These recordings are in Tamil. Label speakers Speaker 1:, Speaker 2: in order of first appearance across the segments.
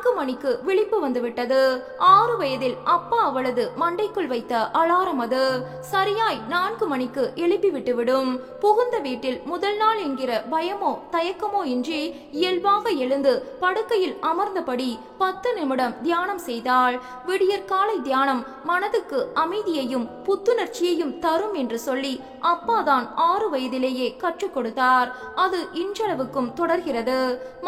Speaker 1: 4 மணிக்கு விழிப்பு வந்துவிட்டது. 6 வயதில் அப்பா அவளது மண்டைக்குள் வைத்த அலாரம் அது. சரியாய் 4 மணிக்கு எழுப்பி விட்டுவிடும். புகுந்த வீட்டில் முதல் நாள் என்கிற பயமோ தயக்கமோ இன்றி இயல்பாக எழுந்து படுக்கையில் அமர்ந்தபடி 10 நிமிடம் தியானம் செய்தாள். விடியற்காலை தியானம் மனதுக்கு அமைதியையும் புத்துணர்ச்சியையும் தரும் என்று சொல்லி அப்பாதான் 6 வயதிலேயே கற்றுக் கொடுத்தார். அது இன்றளவுக்கும் தொடர்கிறது.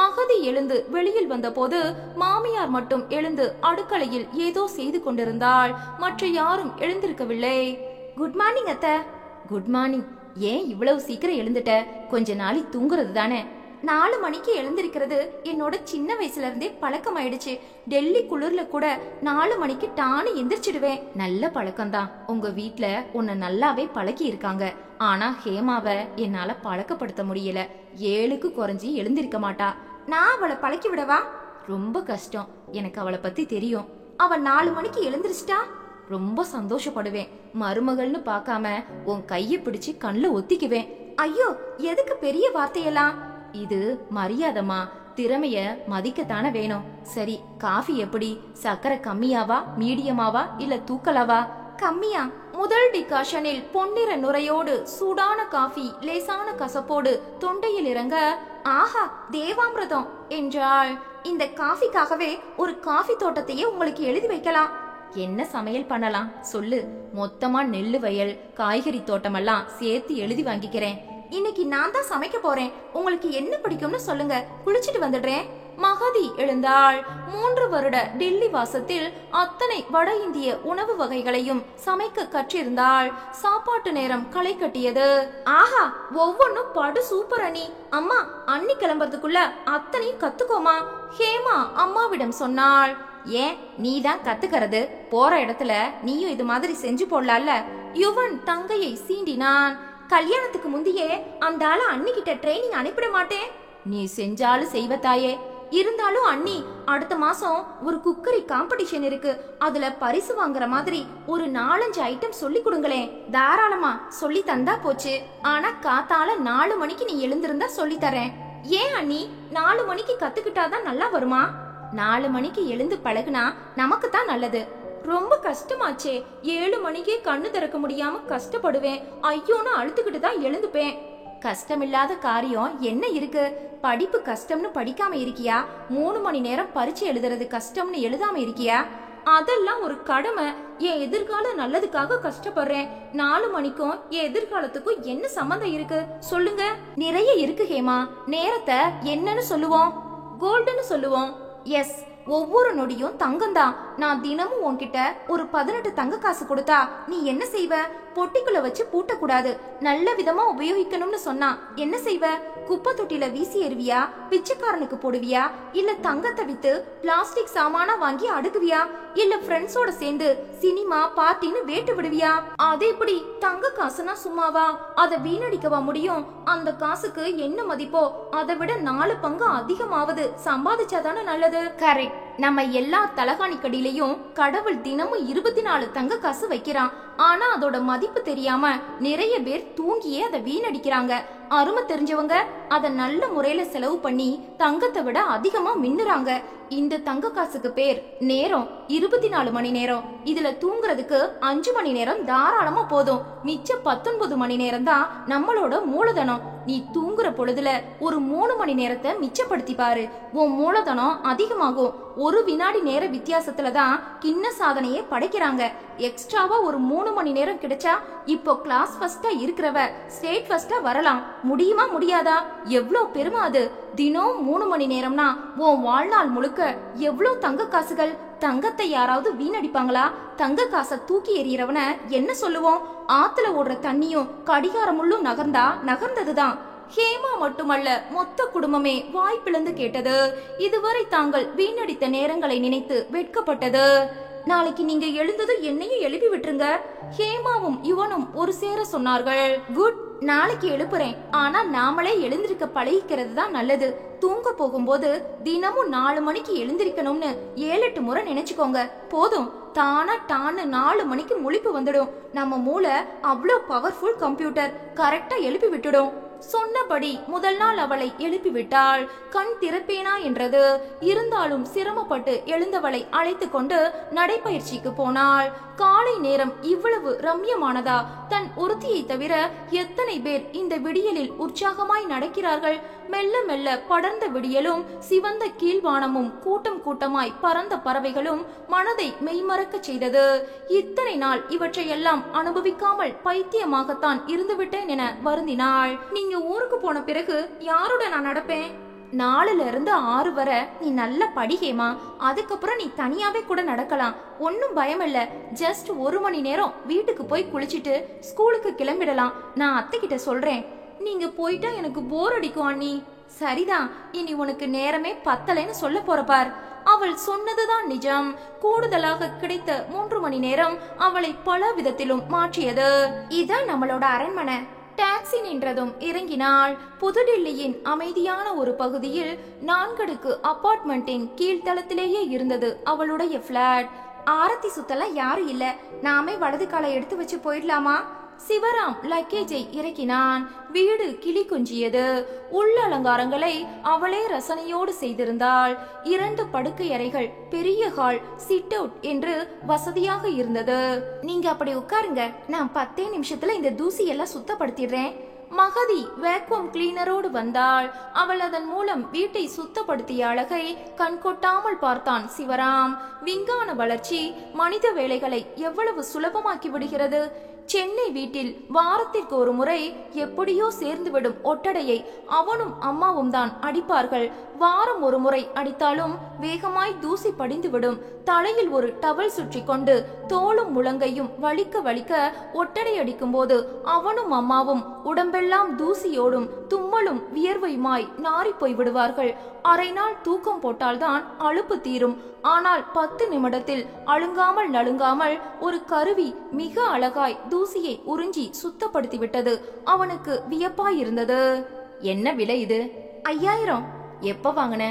Speaker 1: மகதி எழுந்து வெளியில் வந்தபோது மாமியார் மட்டும் எழுந்து அடுக்கலையில் ஏதோ செய்து கொண்டிருந்தாள். மற்ற யாரும் எழுந்திருக்கவில்லை. குட் மார்னிங் அத்தை. Good morning. ஏன் இவ்வளவு சீக்கிரம் எழுந்துட்ட? கொஞ்ச நாளை தூங்குறது தானே? 4 மணிக்கு எழுந்திருக்கிறது என்னோட சின்ன வயசுல இருந்தே பழக்கமாயிடுச்சு. டெல்லி குளிர்ல கூட 4 மணிக்கு டானு எந்திரிச்சிடுவேன். நல்ல பழக்கம்தான். உங்க வீட்ல உன்னை நல்லாவே பழக்கி இருக்காங்க. ஆனா ஹேமாவை என்னால பழக்கப்படுத்த முடியல. 7க்கு குறைஞ்சி எழுந்திருக்க மாட்டா. நான் அவளை பழக்கி விடவா? ரொம்ப கஷ்டம். எனக்கு அவளை பத்தி தெரியும். அவ 4 மணிக்கு எழுந்திரிச்சிட்டா ரொம்ப சந்தோஷப்படுவேன். மருமகள்னு பார்க்காம உன் கைய பிடிச்சு கண்ணுல ஒத்திக்குவேன். ஐயோ, எதுக்கு பெரிய வார்த்தையெல்லாம்? இது மரியாதைமா. திறமைய மதிக்கத்தானே வேணும். சரி, காஃபி எப்படி? சக்கரை கம்மியாவா, மீடியமாவா, இல்ல தூக்கலாவா? கம்மியா. முதல் டிகாஷனில் பொன்னிற நுரையோடு சூடான காஃபி லேசான கசப்போடு தொண்டையில் இறங்க, ஆஹா தேவாமிரதம் என்றாள். இந்த காஃபிக்காகவே ஒரு காஃபி தோட்டத்தையே உங்களுக்கு எழுதி வைக்கலாம். என்ன சமையல் பண்ணலாம் சொல்லு. மொத்தமா நெல்லு வயல், காய்கறி தோட்டமெல்லாம் சேர்த்து எழுதி வாங்கிக்கிறேன். இன்னைக்கு நான் தான் சமைக்க போறேன். உங்களுக்கு என்ன பிடிக்கும்னு சொல்லுங்க, குளிச்சிட்டு வந்துடுறேன். மகதி எழுந்தாள். 3 வருட டெல்லி வாசத்தில் அத்தனை வட இந்திய உணவு வகைகளையும் சமைக்க கற்றிருந்தாள். சாப்பாட்டு நேரம் களை கட்டியது. ஆஹா, ஒவ்வொன்னும் படு சூப்பர் அண்ணி. அம்மா, அண்ணி கிளம்புறதுக்குள்ள அத்தனையும் கத்துக்கோமா, ஹேமா அம்மாவிடம் சொன்னாள். ஏன் நீதான் கத்துக்கிறது? போற இடத்துல நீயும் இது மாதிரி செஞ்சு போடலாம்ல. யுவன் தங்கையை சீண்டினான். கல்யாணத்துக்கு முந்தையே அந்த ஆள அண்ணி கிட்ட ட்ரைனிங் அனுப்பிட மாட்டேன். நீ செஞ்சாலும் செய்வத்தாயே. இருந்தாலும் அண்ணி, அடுத்த மாசம் ஒரு குக்கரி காம்படிஷன் இருக்கு. அதுல பரிசு வாங்குற மாதிரி ஒரு 4-5 ஐட்டம் சொல்லி கொடுங்களேன். தாராளமா சொல்லி தந்தா போச்சு. ஆனா காத்தால 4 மணிக்கு நீ எழுந்திருந்தா சொல்லி தரேன். ஏன் அண்ணி, 4 மணிக்கு கத்துக்கிட்டாதான் நல்லா வருமா? 4 மணிக்கு எழுந்து பழகுனா நமக்கு தான் நல்லது. ரொம்ப கஷ்டமாச்சே. 7 மணிக்கே கண்ணு திறக்க முடியாம கஷ்டப்படுவேன். ஐயோன்னு அழுத்துக்கிட்டு தான் எழுந்துப்பேன். கஷ்டமில்லாத காரியம் என்ன இருக்கு? படிப்பு கஷ்டம்னு படிக்காம இருக்கியா? 3 மணி நேரம் பரீட்சை எழுதுறது கஷ்டம்னு எழுதாம இருக்கியா? அதெல்லாம் ஒரு கடமை. என் எதிர்கால நல்லதுக்காக கஷ்டப்படுறேன். 4 மணிக்கும் என் எதிர்காலத்துக்கும் என்ன சம்பந்தம் இருக்கு சொல்லுங்க? நிறைய இருக்கு ஹேமா. நேரத்தை என்னன்னு சொல்லுவோம்? கோல்டுன்னு சொல்லுவோம். எஸ், ஒவ்வொரு நொடியும் தங்கம்தான். நான் தினமும் உன்கிட்ட ஒரு 18 தங்க காசு கொடுத்தா நீ என்ன செய்வ? பொட்டிக்குள்ள வச்சு பூட்டக்கூடாது, நல்ல விதமா உபயோகிக்கணும்னு சொன்னா என்ன செய்வ? குப்பை தொட்டில வீசி எறிவியா? பிச்சைக்காரனுக்கு போடுவியா? இல்ல தங்கத்தை வித்து பிளாஸ்டிக் சாமானா வாங்கி அடுக்குவியா? இல்ல ஃப்ரெண்ட்ஸோட சேர்ந்து சினிமா பார்ட்டின்னு வேட்டு விடுவியா? அது எப்படி? தங்க காசுனா சும்மாவா? அதை வீணடிக்கவா முடியும்? அந்த காசுக்கு என்ன மதிப்போ அதை விட 4 பங்கு அதிகமாவது சம்பாதிச்சாதானே நல்லது. கரெக்ட். நம்ம எல்லா தலகாணி கடியிலையும் கடவுள் தினமும் 24 தங்க காசு வைக்கிறான். ஆனா அதோட மதிப்பு தெரியாம நிறைய பேர் தூங்கியே அதை வீணடிக்கிறாங்க. அருமை தெரிஞ்சவங்க அதை நல்ல முறையில செலவு பண்ணி தங்கத்தை விட அதிகமா மின்னுறாங்க. இந்த தங்க காசுக்கு பேர் நேரம். 24 மணி நேரம். இதுல தூங்குறதுக்கு 5 மணி நேரம் தாராளமா போதும். மிச்ச 19 மணி நேரம் தான் நம்மளோட மூலதனம். நீ தூங்குற பொழுதுல ஒரு 3 மணி நேரத்தை மிச்சப்படுத்தி பாரு. உன் மூலதனம் அதிகமாகும். ஒரு வினாடி நேர வித்தியாசத்துல தான் கிண்ண சாதனையே படைக்கிறாங்க. எக்ஸ்ட்ராவா ஒரு 3 மணி நேரம் கிடைச்சா இப்போ கிளாஸ் ஃபர்ஸ்டா இருக்கிறவ ஸ்டேட் ஃபர்ஸ்டா வரலாம். முடியுமா முடியாதா? எவ்வளோ பெருமை அது. தினம் 3 மணி நேரம்னா உன் வாழ்நாள் முழுக்க எவ்வளோ தங்க காசுகள். தங்கத்தை யாராவது வீணடிப்பாங்களா? தங்க காசை தூக்கி எறிகிறவன என்ன சொல்லுவோம்? ஆத்துல ஓடுற தண்ணியும் கடிகாரமுள்ளும் நகர்ந்தா நகர்ந்ததுதான். ஹேமா மட்டுமல்ல, மொத்த குடும்பமே வாய்ப்பிழந்து கேட்டது. இதுவரை தாங்கள் வீணடித்த நேரங்களை நினைத்து வெட்கப்பட்டது. நாளைக்கு நீங்க எழுந்தது என்னையும் எழுப்பி விட்டுருங்க, ஹேமாவும் யுவனும் ஒரு சேர சொன்னார்கள். குட், நாளைக்கு எழுப்புறேன். ஆனா நாமளே எழுந்திருக்க பழகிக்கிறது தான் நல்லது. தூங்க போகும்போது தினமும் 4 மணிக்கு எழுந்திருக்கணும்னு 7-8 முறை நினைச்சுக்கோங்க. போதும், தானா டான்னு 4 மணிக்கு முழிப்பு வந்துடும். நம்ம மூளை அவ்வளோ பவர்ஃபுல் கம்ப்யூட்டர், கரெக்டா எழுப்பி விட்டுடும். சொன்னபடி முதல் நாள் அவளை எழுப்பிவிட்டாள். கண் திறப்பேனா என்றது. இருந்தாலும் சிரமப்பட்டு எழுந்தவளை அழைத்து கொண்டு நடைப்பயிற்சிக்கு போனாள். காலை நேரம் இவ்வளவு ரம்யமானதா? தன் ஒருத்தியை தவிர எத்தனை பேர் இந்த விடியலில் உற்சாகமாய் நடக்கிறார்கள். மெல்ல மெல்ல படர்ந்த விடியலும் சிவந்த கீழ்வானமும் கூட்டம் கூட்டமாய் பறந்த பறவைகளும் மனதை மெய்மறக்க செய்தது. இத்தனை நாள் இவற்றையெல்லாம் அனுபவிக்காமல் பைத்தியமாகத்தான் இருந்துவிட்டேன் என வருந்தினாள். நீங்க ஊருக்கு போன பிறகு யாரோட நான் நடப்பேன்? 4ல இருந்து 6 வரை நீ நல்ல படிகேமா. அதுக்கப்புறம் நீ தனியாவே கூட நடக்கலாம். ஒன்னும் பயம் இல்ல. ஜஸ்ட் 1 மணி நேரம் வீட்டுக்கு போய் குளிச்சிட்டு ஸ்கூலுக்கு கிளம்பிடலாம். நான் அத்தை கிட்ட சொல்றேன். நீங்க போயிட்டா எனக்கு போர் அடிக்கும் அண்ணி. சரிதான், இனி உனக்கு நேரமே பத்தலைன்னு சொல்ல போறப்பார். அவள் சொன்னதுதான் நிஜம். கூடுதலாக கிடைத்த 3 மணி நேரம் அவளை பல விதத்திலும் மாற்றியது. இதான் நம்மளோட அரண்மனை. டாக்ஸி நின்றதும் இறங்கினாள். புதுடில்லியின் அமைதியான ஒரு பகுதியில் 4 அடுக்கு அபார்ட்மெண்டின் கீழ்த்தளத்திலேயே இருந்தது அவளுடைய பிளாட். ஆரத்தி சுத்தலாம் யாரும் இல்ல. நாமே வலது காலை எடுத்து வச்சு போயிடலாமா? சிவராம் லக்கேஜை இறக்கினான். வீடு கிளி கொஞ்சியது. உள்ள அலங்காரங்களை அவளே ரசனையோடு செய்திருந்தாள். 2 படுக்கை அறைகள், பெரிய ஹால், சிட் அவுட் என்று வசதியாக இருந்தது. நீங்க அப்படி உட்காருங்க, நான் 10 நிமிஷத்துல இந்த தூசி எல்லாம் சுத்தப்படுத்திடுறேன். மகதி வேக்யூம் கிளீனரோடு வந்தாள். அவள் அதன் மூலம் வீட்டை சுத்தப்படுத்திய அழகை கண்கொட்டாமல் பார்த்தான் சிவராம். விஞ்ஞான வளர்ச்சி மனித வேலைகளை எவ்வளவு சுலபமாக்கி விடுகிறது. சென்னை வீட்டில் வாரத்திற்கு ஒரு முறை எப்படியோ சேர்ந்துவிடும் ஒட்டடையை அவனும் அம்மாவும் தான் அடிப்பார்கள். வாரம் ஒரு முறை அடித்தாலும் வேகமாய் தூசி படிந்துவிடும். தலையில் ஒரு டவல் சுற்றி கொண்டு தோளும் முழங்கையும் வலிக்க வலிக்க ஒட்டடை அடிக்கும் போது அவனும் அம்மாவும் உடம்பெல்லாம் தூசியோடும் தும்மலும் வியர்வையுமாய் நாரி போய் விடுவார்கள். அரை நாள் தூக்கம் போட்டால்தான் அலுப்பு தீரும். ஆனால் 10 நிமிடத்தில் அழுங்காமல் நழுங்காமல் ஒரு கருவி மிக அழகாய் தூசியை உறிஞ்சி சுத்தப்படுத்தி விட்டது. அவனுக்கு வியப்பாயிருந்தது. என்ன விலை இது? 5000. எப்ப வாங்கின?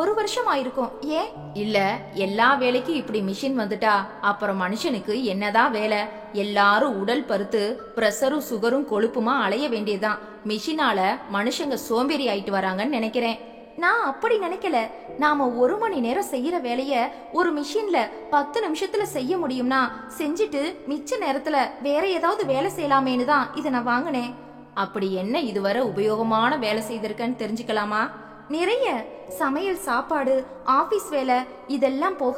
Speaker 1: 1 வருஷம் ஆயிருக்கும். ஏன்? இல்ல, எல்லா வேலைக்கும் இப்படி மிஷின் வந்துட்டா அப்புறம் மனுஷனுக்கு என்னதான் வேலை? எல்லாரும் உடல் பருத்து பிரஷரும் சுகரும் கொழுப்புமா அலைய வேண்டியதுதான். மிஷினால மனுஷங்க சோம்பேறி ஆயிட்டு வராங்கன்னு நினைக்கிறேன். நான் அப்படி நினைக்கல. நாம 1 மணி நேரம் செய்யற வேலைய ஒரு மிஷின்ல 10 நிமிஷத்துல செய்ய முடியும்னா செஞ்சுட்டு மிச்ச நேரத்துல வேற ஏதாவது வேலை செய்யலாமேன்னு தான் இதை நான் வாங்கினேன். அப்படி என்ன இதுவரை உபயோகமான வேலை செய்திருக்கன்னு தெரிஞ்சுக்கலாமா? நிறைய. சமையல், சாப்பாடு, ஆபீஸ் வேலை இதெல்லாம் போக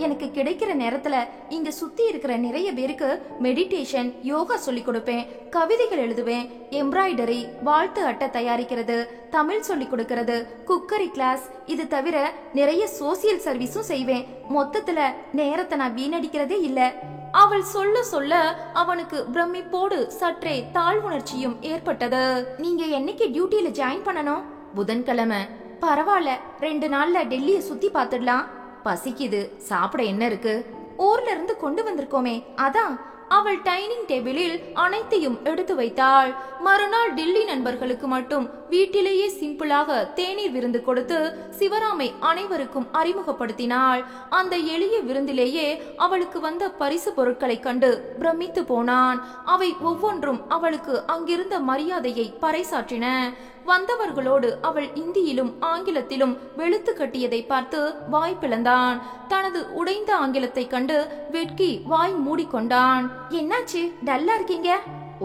Speaker 1: எனக்கு கிடைக்கிற நேரத்துல இங்க சுத்தி இருக்கிற நிறைய பேருக்கு மெடிடேஷன், யோகா சொல்லி கொடுப்பேன். கவிதைகள் எழுதுவேன். எம்ப்ராய்டரி, வாழ்த்து அட்டை தயாரிக்கிறது, தமிழ் சொல்லி கொடுக்கறது, குக்கரி கிளாஸ். இது தவிர நிறைய சோசியல் சர்வீஸும் செய்வேன். மொத்தத்துல நேரத்தை நான் வீணடிக்கிறதே இல்ல. அவள் சொல்ல சொல்ல அவனுக்கு பிரமிப்போடு சற்றே தாழ்வுணர்ச்சியும் ஏற்பட்டது. நீங்க என்னைக்கு டியூட்டியில ஜாயின் பண்ணணும்? புதன்கிழமை. பரவாயில்ல, 2 நாள்ல டெல்லியை சுத்தி பார்த்துடலாம். பசிக்குது, சாப்பிட என்ன இருக்கு? ஊர்ல இருந்து கொண்டு வந்திருக்கோமே அதான். அவள் டைனிங் டேபிளில் அனைத்தையும் எடுத்து வைத்தாள். மறுநாள் டில்லி நண்பர்களுக்கு மட்டும் வீட்டிலேயே சிம்பிளாக தேநீர் விருந்து கொடுத்து சிவராமை அனைவருக்கும் அறிமுகப்படுத்தினாள். அந்த எளிய விருந்திலேயே அவளுக்கு வந்த பரிசு பொருட்களை கண்டு பிரமித்து போனான். அவை ஒவ்வொன்றும் அவளுக்கு அங்கிருந்த மரியாதையை பறைசாற்றின. வந்தவர்களோடு அவள் இந்தியிலும் ஆங்கிலத்திலும் வெளுத்து கட்டியதை பார்த்து வாய் பிளந்தான். தனது உடைந்த ஆங்கிலத்தை கண்டு வெட்கி வாய் மூடிக்கொண்டான். என்னாச்சு, டல்லா இருக்கீங்க?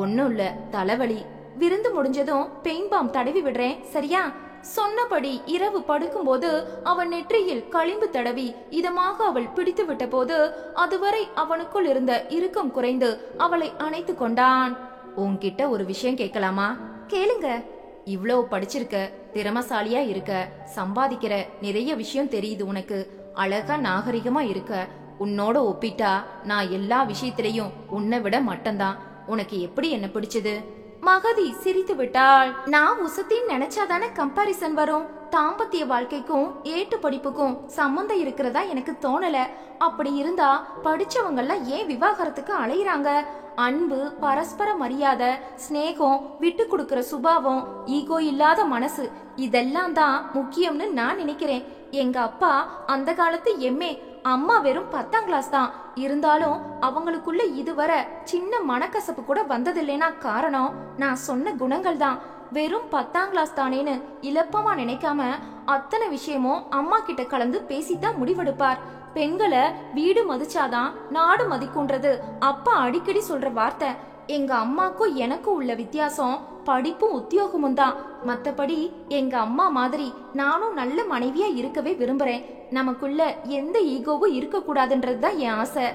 Speaker 1: ஒன்னும் இல்ல, தலைவலி. விருந்து முடிஞ்சதும் பெயின் பாம் தடவி விடுறேன், சரியா? சொன்னபடி இரவு படுக்கும்போது அவன் நெற்றியில் களிம்பு தடவி இதமாக அவள் பிடித்து விட்ட போது அதுவரை அவனுக்குள் இருந்த இறுக்கம் குறைந்து அவளை அணைத்து கொண்டான். உன்கிட்ட ஒரு விஷயம் கேட்கலாமா? கேளுங்க. இவ்வளவு படிச்சிருக்க, திறமசாலியா இருக்க, சம்பாதிக்கிற, நிறைய விஷயம் தெரியுது உனக்கு, அழகா நாகரிகமா இருக்க. உன்னோட ஒப்பிட்டா நான் எல்லா விஷயத்திலையும் உன்னை விட மட்டம்தான். உனக்கு எப்படி என்ன பிடிச்சது? மகதி சிரித்து விட்டாள். நான் உசத்தின்னு நினைச்சாதானே கம்பாரிசன் வரும். தாம்பத்திய வாழ்க்கைக்கும் ஏட்டு படிப்புக்கும் சம்பந்தம் இருக்கிறதா எனக்கு தோணல. அப்படி இருந்தா படிச்சவங்கெல்லாம் ஏன் விவாகரத்துக்கு அலையிறாங்க? அன்பு, பரஸ்பர மரியாதை, ஸ்நேகம், விட்டு கொடுக்கிற சுபாவம், ஈகோ இல்லாத மனசு, இதெல்லாம் தான் முக்கியம்னு நான் நினைக்கிறேன். எங்க அப்பா அந்த காலத்து எம்ஏ, அம்மா வெறும் 10ஆம் கிளாஸ் தான். இருந்தாலும் அவங்களுக்குள்ள இதுவரை சின்ன மனக்கசப்பு கூட வந்ததில்லைனா காரணம் நான் சொன்ன குணங்கள் தான். வெறும் 10ஆம் கிளாஸ் தானேன்னு இலப்பமா நினைக்காம அத்தனை விஷயமும் அம்மா கிட்ட கலந்து பேசித்தான் முடிவெடுப்பார். பெண்களை வீடு மதிச்சாதான் நாடு மதிக்கும்ன்றது அப்பா அடிக்கடி சொல்ற வார்த்தை. எங்க அம்மாக்கும் எனக்கும் உள்ள வித்தியாசம் படிப்பும் உத்தியோகமும் தான். மத்தபடி எங்க அம்மா மாதிரி நானும் நல்ல மனைவியா இருக்கவே விரும்புறேன். நமக்குள்ள எந்த ஈகோவும் இருக்க கூடாதுன்றதுதான் என் ஆசை.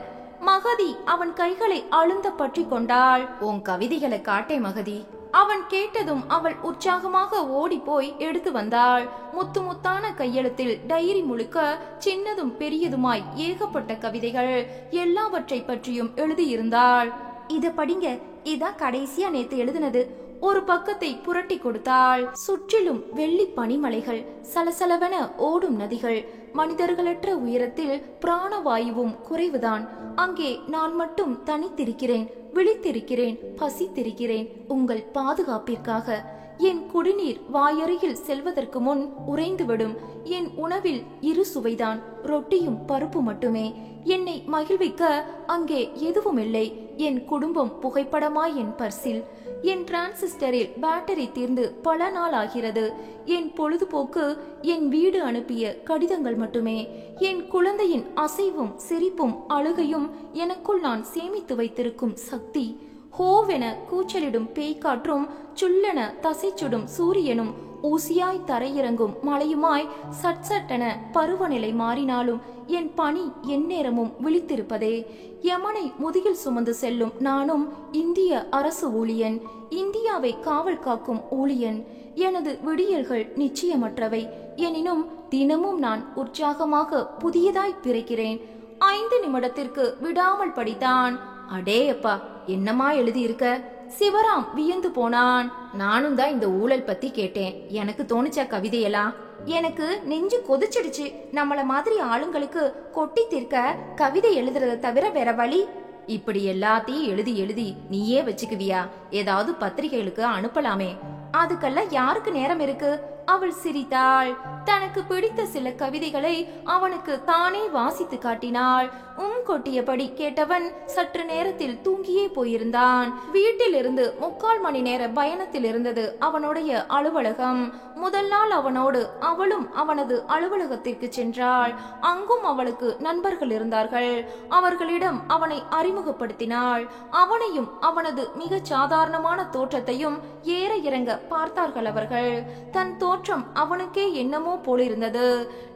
Speaker 1: மகதி அவன் கைகளை அழுந்த பற்றி கொண்டாள். உன் கவிதைகளை காட்டே மகதி. அவன் கேட்டதும் அவள் உற்சாகமாக ஓடி போய் எடுத்து வந்தாள். முத்து முத்தான கையெழுத்தில் டைரி முழுக்க சின்னதும் பெரியதுமாய் ஏகப்பட்ட கவிதைகள் எல்லாவற்றை பற்றியும் எழுதியிருந்தாள். இத படிங்க, இதான் கடைசியா நேத்து எழுதினது. ஒரு பக்கத்தை புரட்டி கொடுத்தாள். சுற்றிலும் வெள்ளி பனிமலைகள், சலசலவென ஓடும் நதிகள், மனிதர்களற்ற உயரத்தில் பிராணவாயுவும் குறைவுதான். அங்கே நான் மட்டும் தனித்திருக்கிறேன், விழித்திருக்கிறேன், பசித்திருக்கிறேன் உங்கள் பாதுகாப்பிற்காக. என் குடிநீர் வாயருகில் செல்வதற்கு முன் உறைந்துவிடும். என் உணவில் இரு சுவைதான், ரொட்டியும் பருப்பு மட்டுமே. என்னை மகிழ்விக்க அங்கே எதுவும் இல்லை. என் குடும்பம் புகைப்படமாய் என் பர்சில். என் டிரான்சிஸ்டரில் பேட்டரி தீர்ந்து பல நாள் ஆகிறது. என் பொழுதுபோக்கு என் வீடு அனுப்பிய கடிதங்கள் மட்டுமே. என் குழந்தையின் அசைவும் சிரிப்பும் அழுகையும் எனக்குள் நான் சேமித்து வைத்திருக்கும் சக்தி. ஹோவென கூச்சலிடும் பேய்காற்றும் சுல்லென தசைச்சுடும் சூரியனும் ஊசியாய் தரையிறங்கும் மழையுமாய் சட்சட்டென பருவநிலை மாறினாலும் என் பணி எந்நேரமும் விழித்திருப்பதே. யமனை முதுகில் சுமந்து செல்லும் நானும் இந்திய அரசு ஊழியன், இந்தியாவை காவல் காக்கும் ஊழியன். எனது விடியல்கள் நிச்சயமற்றவை. எனினும் தினமும் நான் உற்சாகமாக புதியதாய் பிறக்கிறேன். 5 நிமிடத்திற்கு விடாமல் படித்தான். அடே அப்பா, என்னமா எழுதியிருக்க? சிவராம் வியந்து போனான். நானும் தான் இந்த ஊழல் பத்தி கேட்டேன். எனக்கு தோணுச்சா கவிதையெல்லாம்? எனக்கு நெஞ்சு கொதிச்சிடுச்சு. நம்மள மாதிரி ஆளுங்களுக்கு கொட்டி தீர்க்க கவிதை எழுதுறத தவிர வேற வழி. இப்படி எல்லாத்தையும் எழுதி எழுதி நீயே வச்சுக்குவியா? ஏதாவது பத்திரிகைகளுக்கு அனுப்பலாமே. அதுக்கெல்லாம் யாருக்கு நேரம் இருக்கு? அவள் சிரித்தாள். தனக்கு பிடித்த சில கவிதைகளை அவனுக்கு தானே வாசித்து காட்டினாள். கொட்டியபடி கேட்டவன் சற்று நேரத்தில் தூங்கியே போயிருந்தான். வீட்டிலிருந்து 3/4 மணி நேர பயணத்தில் இருந்தது அவனுடைய அலுவலகம். முதல் நாள் அவனோடு அவளும் அவனது அலுவலகத்திற்கு சென்றாள். அங்கும் அவளுக்கு நண்பர்கள் இருந்தார்கள். அவர்களிடம் அவனை அறிமுகப்படுத்தினாள். அவனையும் அவனது மிக சாதாரணமான தோற்றத்தையும் ஏற இறங்க பார்த்தார்கள் அவர்கள். தன் தோற்றம் அவனுக்கே என்னமோ போலிருந்தது.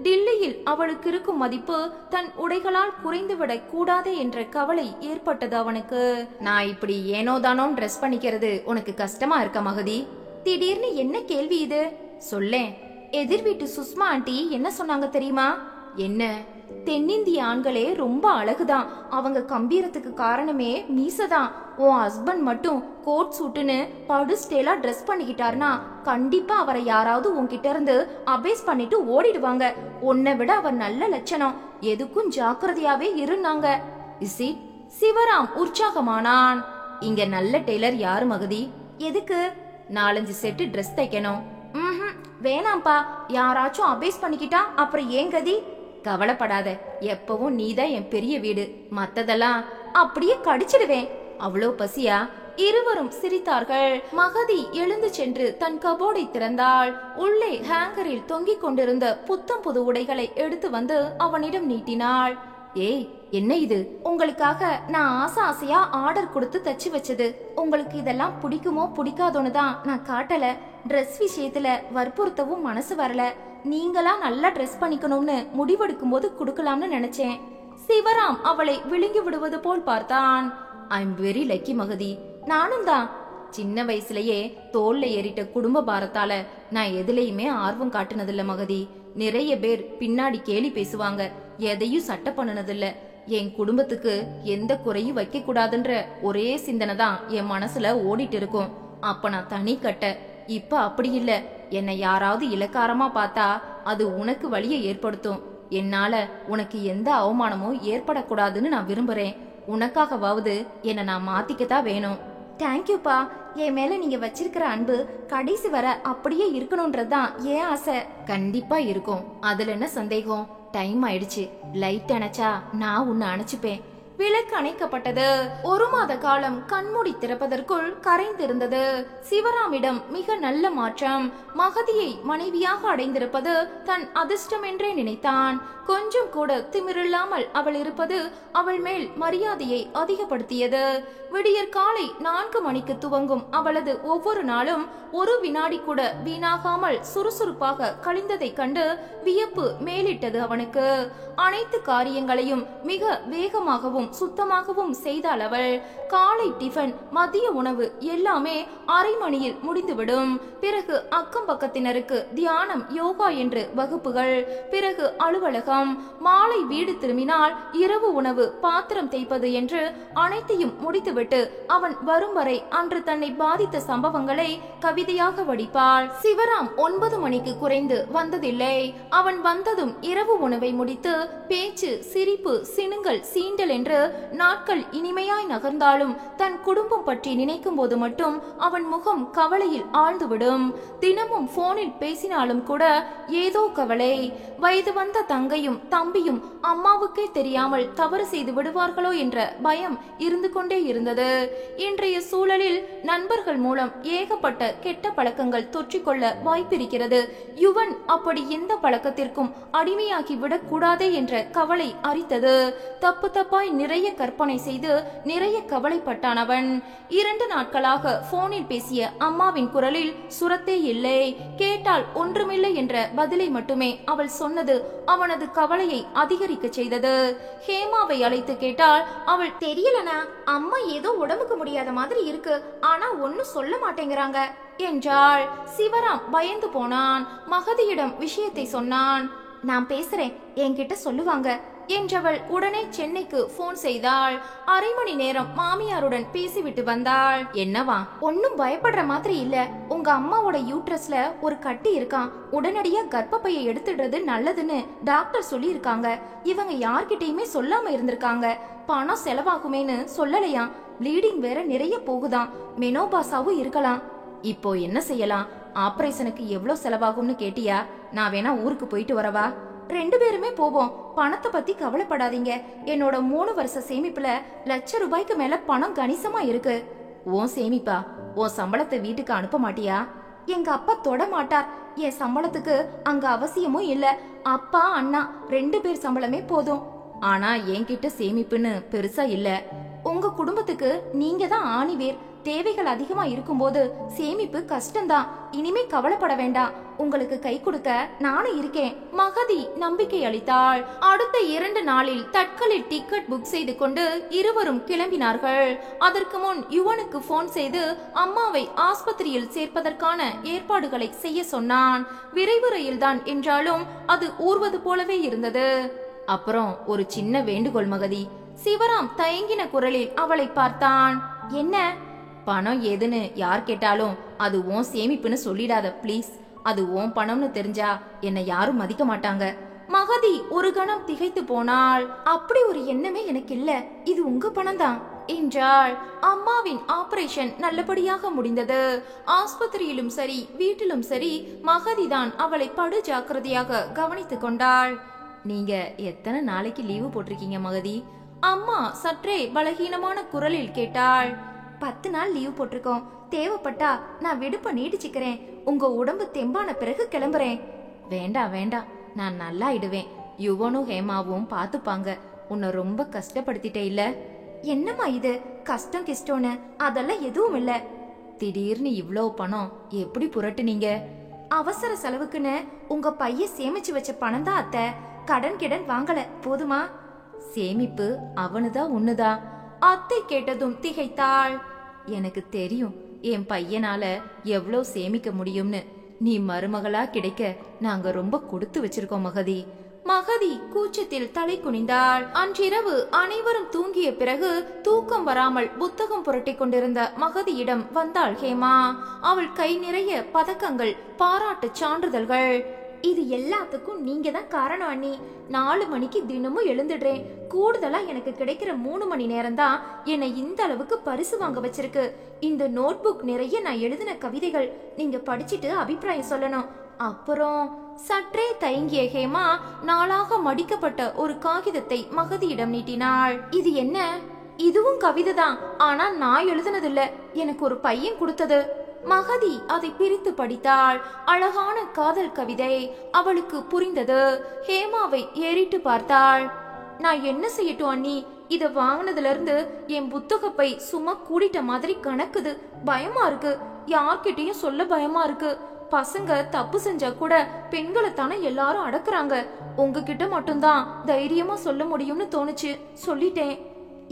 Speaker 1: டில்லியில் அவளுக்கு இருக்கும் மதிப்பு தன் உடைகளால் குறைந்துவிடக் கூடாதே என்ற கவலை ஏற்பட்டது அவனுக்கு. நான் இப்படி ஏனோதானோ ட்ரெஸ் பண்ணிக்கிறது உனக்கு கஷ்டமா இருக்க மகதி? திடீர்னு என்ன கேள்வி இது? சொல்லேன். எதிர் வீட்டு சுஷ்மா ஆண்டி என்ன சொன்னாங்க தெரியுமா? என்ன? தென்னிந்திய ஆண்களே ரொம்ப அழகுதான், அவங்க கம்பீரத்துக்கு காரணமே மீசதான். உன் ஹஸ்பண்ட் மட்டும் கோட் சூட்டுன்னு படு ஸ்டைலா ட்ரெஸ் பண்ணிக்கிட்டாருன்னா கண்டிப்பா அவரை யாராவது உன்கிட்ட இருந்து அபேஸ் பண்ணிட்டு ஓடிடுவாங்க. உன்னை விட அவர் நல்ல லட்சணம், எதுக்கும் ஜாக்கிரதையாவே இருந்தாங்க. இசி சிவராம் உற்சாகமானான். இங்க நல்ல டெய்லர் யாரு மகதி? எதுக்கு? 4-5 செட்டு ட்ரெஸ் தைக்கணும். வேணாம்பா, யாராச்சும் அபேஸ் பண்ணிக்கிட்டா அப்புறம் ஏன் கதி? கவலைப்படாத, எப்பவும் நீதான் என் பெரிய வீடு, மத்ததெல்லாம் அப்படியே கடிச்சிடுவேன். அவ்வளோ பசியா? இருவரும் சிரித்தார்கள். மகதி எழுந்து சென்று தன் கபோர்டை திறந்தாள். உள்ளே ஹேங்கரில் தொங்கிக் கொண்டிருந்த புத்தம் புது உடைகளை எடுத்து வந்து அவனிடம் நீட்டினாள். ஏய், என்ன இது? உங்களுக்காக நான் ஆசையா ஆர்டர் கொடுத்து தச்சு வச்சது. உங்களுக்கு இதெல்லாம் பிடிக்குமோ பிடிக்காதோன்னு தான் நான் காட்டல. ட்ரெஸ் விஷயத்துல வற்புறுத்தவும் மனசு வரல. நீங்களா நல்லா ட்ரெஸ் பண்ணிக்கணும்னு முடிவெடுக்கும் போது குடுக்கலாம்னு நினைச்சேன். சிவராம் அவளை விழுங்கி விடுவது போல் பார்த்தான். I am very lucky Magathi. நானும் தான். சின்ன வயசுலயே தோல்ல ஏறிட்ட குடும்ப பாரத்தால நான் எதுலயுமே ஆர்வம் காட்டுனதில்ல மகதி. நிறைய பேர் பின்னாடி கேலி பேசுவாங்க, எதையும் சட்டை பண்ணுனதில்ல. என் குடும்பத்துக்கு எந்த குறையும் வைக்க கூடாதுன்ற ஒரே சிந்தனை தான் என் மனசுல ஓடிட்டு இருக்கும். அப்ப நான் தனி கட்ட. இப்ப அப்படி இல்ல. என்னை யாராவது இலக்காரமா பார்த்தா அது உனக்கு வலியை ஏற்படுத்தும். என்னால உனக்கு எந்த அவமானமும் ஏற்படக்கூடாதுன்னு நான் விரும்புறேன். உனக்காகவாவது என்னை நான் மாத்திக்கத்தான் வேணும். தேங்க்யூப்பா. என் மேல நீங்க வச்சிருக்கிற அன்பு கடைசி வர அப்படியே இருக்கணும்ன்றதுதான் ஏன் ஆசை. கண்டிப்பா இருக்கும், அதுல என்ன சந்தேகம்? டைம் ஆயிடுச்சு. லைட் அணைச்சா நான் உன்னை அணைச்சுப்பேன். விளக்கு அணைக்கப்பட்டது. 1 மாத காலம் கண்மூடி திறப்பதற்குள் கரைந்திருந்தது. சிவராமிடம் மிக நல்ல மாற்றம். மகதியை மனைவியாக அடைந்திருப்பது தன் அதிர்ஷ்டம் என்றே நினைத்தான். கொஞ்சம் கூட திமிரில்லாமல் அவள் இருப்பது அவள் மேல் மரியாதையை அதிகப்படுத்தியது. விடியற் காலை 4 மணிக்கு துவங்கும் அவளது ஒவ்வொரு நாளும் ஒரு வினாடி கூட வீணாகாமல் சுறுசுறுப்பாக கழிந்ததை கண்டு வியப்பு மேலிட்டது அவனுக்கு. அனைத்து காரியங்களையும் மிக வேகமாகவும் சுத்தமாகவும் செய்தாள் அவள். காலை டிஃபன், மதிய உணவு எல்லாமே அரை மணியில் முடிந்துவிடும். பிறகு அக்கம் பக்கத்தினருக்கு தியானம், யோகா என்று வகுப்புகள். பிறகு அலுவலகம். மாலை வீடு திரும்பினால் இரவு உணவு, பாத்திரம் தேய்ப்பது என்று அனைத்தையும் முடித்துவிட்டு அவன் வரும் வரை அன்று தன்னை பாதித்த சம்பவங்களை கவிதையாக வடிப்பாள். சிவராம் 9 மணிக்கு குறைந்து வந்ததில்லை. அவன் வந்ததும் இரவு உணவை முடித்து பேச்சு, சிரிப்பு, சினுங்கல், சீண்டல் என்று நாட்கள் இனிமையாய் நகர்ந்தாலும் தன் குடும்பம் பற்றி நினைக்கும் போது மட்டும் அவன் முகம் கவலையில் ஆழ்ந்துவிடும். தினமும் போனில் பேசினாலும் கூட ஏதோ கவலை. வயது வந்த தங்கையும் தம்பியும் அம்மாவுக்கே தெரியாமல் தவறு செய்து விடுவார்களோ என்ற பயம் இருந்து கொண்டே இருந்தது. இன்றைய சூழலில் நண்பர்கள் மூலம் ஏகப்பட்ட கெட்ட பழக்கங்கள் தொற்றிக்கொள்ள வாய்ப்பிருக்கிறது. யுவன் அப்படி எந்த பழக்கத்திற்கும் அடிமையாகி விடக்கூடாதே என்ற கவலை அரித்தது. தப்பு தப்பாய் நிறைய கற்பனை செய்து நிறைய கவலைப்பட்டான் அவன். 2 நாட்களாக போனில் பேசிய அம்மாவின் குரலில் சுரத்தே இல்லை. கேட்டால் ஒன்றுமில்லை என்ற பதிலை மட்டுமே அவள் சொன்னது அவனது கவலையை அதிகரிக்க செய்தது. ஹேமாவை அழைத்து கேட்டால் அவள், தெரியலனா, அம்மா ஏதோ உடம்புக்கு முடியாத மாதிரி இருக்கு, ஆனா ஒன்னும் சொல்ல மாட்டேங்கிறாங்க என்றாள். சிவராம் பயந்து போனான். மகதியிடம் விஷயத்தை சொன்னான். நான் பேசுறேன், என்கிட்ட சொல்லுவாங்க என்றவள் உடனே சென்னைக்கு போன் செய்தாள். அரை மணி நேரம் மாமியாருடன் பேசிவிட்டு வந்தாள். என்னவா? ஒன்னும் பயப்படுற மாதிரி இல்ல. உங்க அம்மாவோட யூட்ரஸ்ல ஒரு கட்டி இருக்கான். உடனடியா கர்ப்பப்பையை எடுத்துடுறது நல்லதுன்னு டாக்டர் சொல்லி இருக்காங்க. இவங்க யார்கிட்டயுமே சொல்லாம இருந்திருக்காங்க. பணம் செலவாகுமேன்னு சொல்லலையா. ப்ளீடிங் வேற நிறைய போகுதாம். மெனோபாசாவும் இருக்கலாம். இப்போ என்ன செய்யலாம்? ஆபரேஷனுக்கு எவ்வளவு செலவாகும்னு கேட்டியா? நான் வேணா ஊருக்கு போயிட்டு வரவா? 2 பேருமே போவோம். பணத்தை பத்தி கவலைப்படாதீங்க. என்னோட 3 வருஷ சேமிப்புல ₹1,00,000 மேல பணம் கணிசமா இருக்கு. உன் சேமிப்பா? உன் சம்பளத்தை வீட்டுக்கு அனுப்ப மாட்டியா? எங்க அப்பா தொட மாட்டார். என் சம்பளத்துக்கு அங்க அவசியமும் இல்ல. அப்பா, அண்ணா 2 பேர் சம்பளமே போதும். ஆனா என்கிட்ட சேமிப்புன்னு பெருசா இல்ல. உங்க குடும்பத்துக்கு நீங்க தான் ஆணிவேர். தேவைகள் அதிகமா இருக்கும்போது சேமிப்பு கஷ்டம்தான். இனிமே கவலைப்பட வேண்டாம். உங்களுக்கு கை கொடுக்க நானும் இருக்கேன். மகதி நம்பிக்கை அளித்தாள். அடுத்த 2 நாளில் தட்கலில் டிக்கெட் புக் செய்து கொண்டு இருவரும் கிளம்பினார்கள். அதற்கு முன் யுவனுக்கு போன் செய்து அம்மாவை ஆஸ்பத்திரியில் சேர்ப்பதற்கான ஏற்பாடுகளை செய்ய சொன்னான். விரைவு ரயில்தான் என்றாலும் அது ஊர்வது போலவே இருந்தது. அப்புறம் ஒரு சின்ன வேண்டுகோள் மகதி. சிவராம் தயங்கின குரலில் அவளை பார்த்தான். என்ன? பணம் ஏதுன்னு யார் கேட்டாலும் அது உன் சேமிப்புன்னு சொல்லிடாத பிளீஸ். அது உன் பணம்னு தெரிஞ்சா என்னை யாரும் மதிக்க மாட்டாங்க. மகதி ஒரு கணம் திகைத்து போனாள். அப்படி ஒரு எண்ணமே எனக்கு இல்ல. இது உங்க பணம் தான் என்றாள். அம்மாவின் ஆபரேஷன் நல்லபடியாக முடிந்தது. ஆஸ்பத்திரியிலும் சரி வீட்டிலும் சரி மகதி தான் அவளை படு ஜாக்கிரதையாக கவனித்துக் கொண்டாள். நீங்க எத்தனை நாளைக்கு லீவு போட்டிருக்கீங்க மகதி? அம்மா சற்றே பலகீனமான குரலில் கேட்டாள். 10 நாள் லீவ் போட்டிருக்கோம். தேவைப்பட்டா நான் விடுப்ப நீடிச்சுக்கிறேன். உங்க உடம்பு தெம்பான பிறகு கிளம்புறேன். வேண்டாம் வேண்டாம், நான் நல்லா ஆயிடுவேன். யுவனும் ஹேமாவும் பாத்துப்பாங்க. உன்னை ரொம்ப கஷ்டப்படுத்திட்டே இல்ல? என்னம்மா இது கஷ்டம் கிஷ்டம்னு அதெல்லாம் எதுவும் இல்ல. திடீர்னு இவ்ளோ பணம் எப்படி புரட்டுனீங்க? அவசர செலவுக்குன்னு உங்க பையன் சேமிச்சு வச்ச பணம் தான் அத்தை. கடன் கிடன் வாங்கல. போதுமா? சேமிப்பு அவனுதான் உன்னுதா? அத்தை கேட்டதும் திகைத்தாள். எனக்கு தெரியும் என் பையனால எவ்வளோ சேமிக்க முடியும்னு. நீ மருமகளா கிடைக்க நாங்க ரொம்ப கொடுத்து வச்சிருக்கோம் மகதி. மகதி கூச்சத்தில் தலை குனிந்தாள். அன்றிரவு அனைவரும் தூங்கிய பிறகு தூக்கம் வராமல் புத்தகம் புரட்டி கொண்டிருந்த மகதியிடம் வந்தாள் ஹேமா. அவள் கை நிறைய பதக்கங்கள், பாராட்டு சான்றிதழ்கள். இது எல்லாத்துக்கும் நீங்க தான் காரணம் அண்ணி. 4 மணிக்கு தினமும் எழுந்துடுறேன். கூடுதலா எனக்கு கிடைக்கிற 3 மணி நேரம் தான் என்னை இந்த அளவுக்கு பரிசு வாங்க வச்சிருக்கு. இந்த நோட் புக் நிறைய நான் எழுதின கவிதைகள். நீங்க படிச்சுட்டு அபிப்பிராயம் சொல்லணும். அப்புறம் சற்றே தயங்கிய ஹேமா நாளாக மடிக்கப்பட்ட ஒரு காகிதத்தை மகதியிடம் நீட்டினாள். இது என்ன? இதுவும் கவிதை தான், ஆனா நான் எழுதுனதில்ல, எனக்கு ஒரு பையன் கொடுத்தது. மகதி அதை பிரித்து படித்தாள். அழகான காதல் கவிதை. அவளுக்கு புரிந்தது. ஹேமாவை ஏறிட்டு பார்த்தாள். நான் என்ன செய்யட்டும் அண்ணி? இத வாங்கினதுல இருந்து என் புத்தகப்பை சும்மா கூடிட்ட மாதிரி கணக்குது. பயமா இருக்கு, யார்கிட்டயும் சொல்ல பயமா இருக்கு. பசங்க தப்பு செஞ்சா கூட பெண்களை தானே எல்லாரும் அடக்குறாங்க. உங்ககிட்ட மட்டும்தான் தைரியமா சொல்ல முடியும்னு தோணுச்சு, சொல்லிட்டேன்.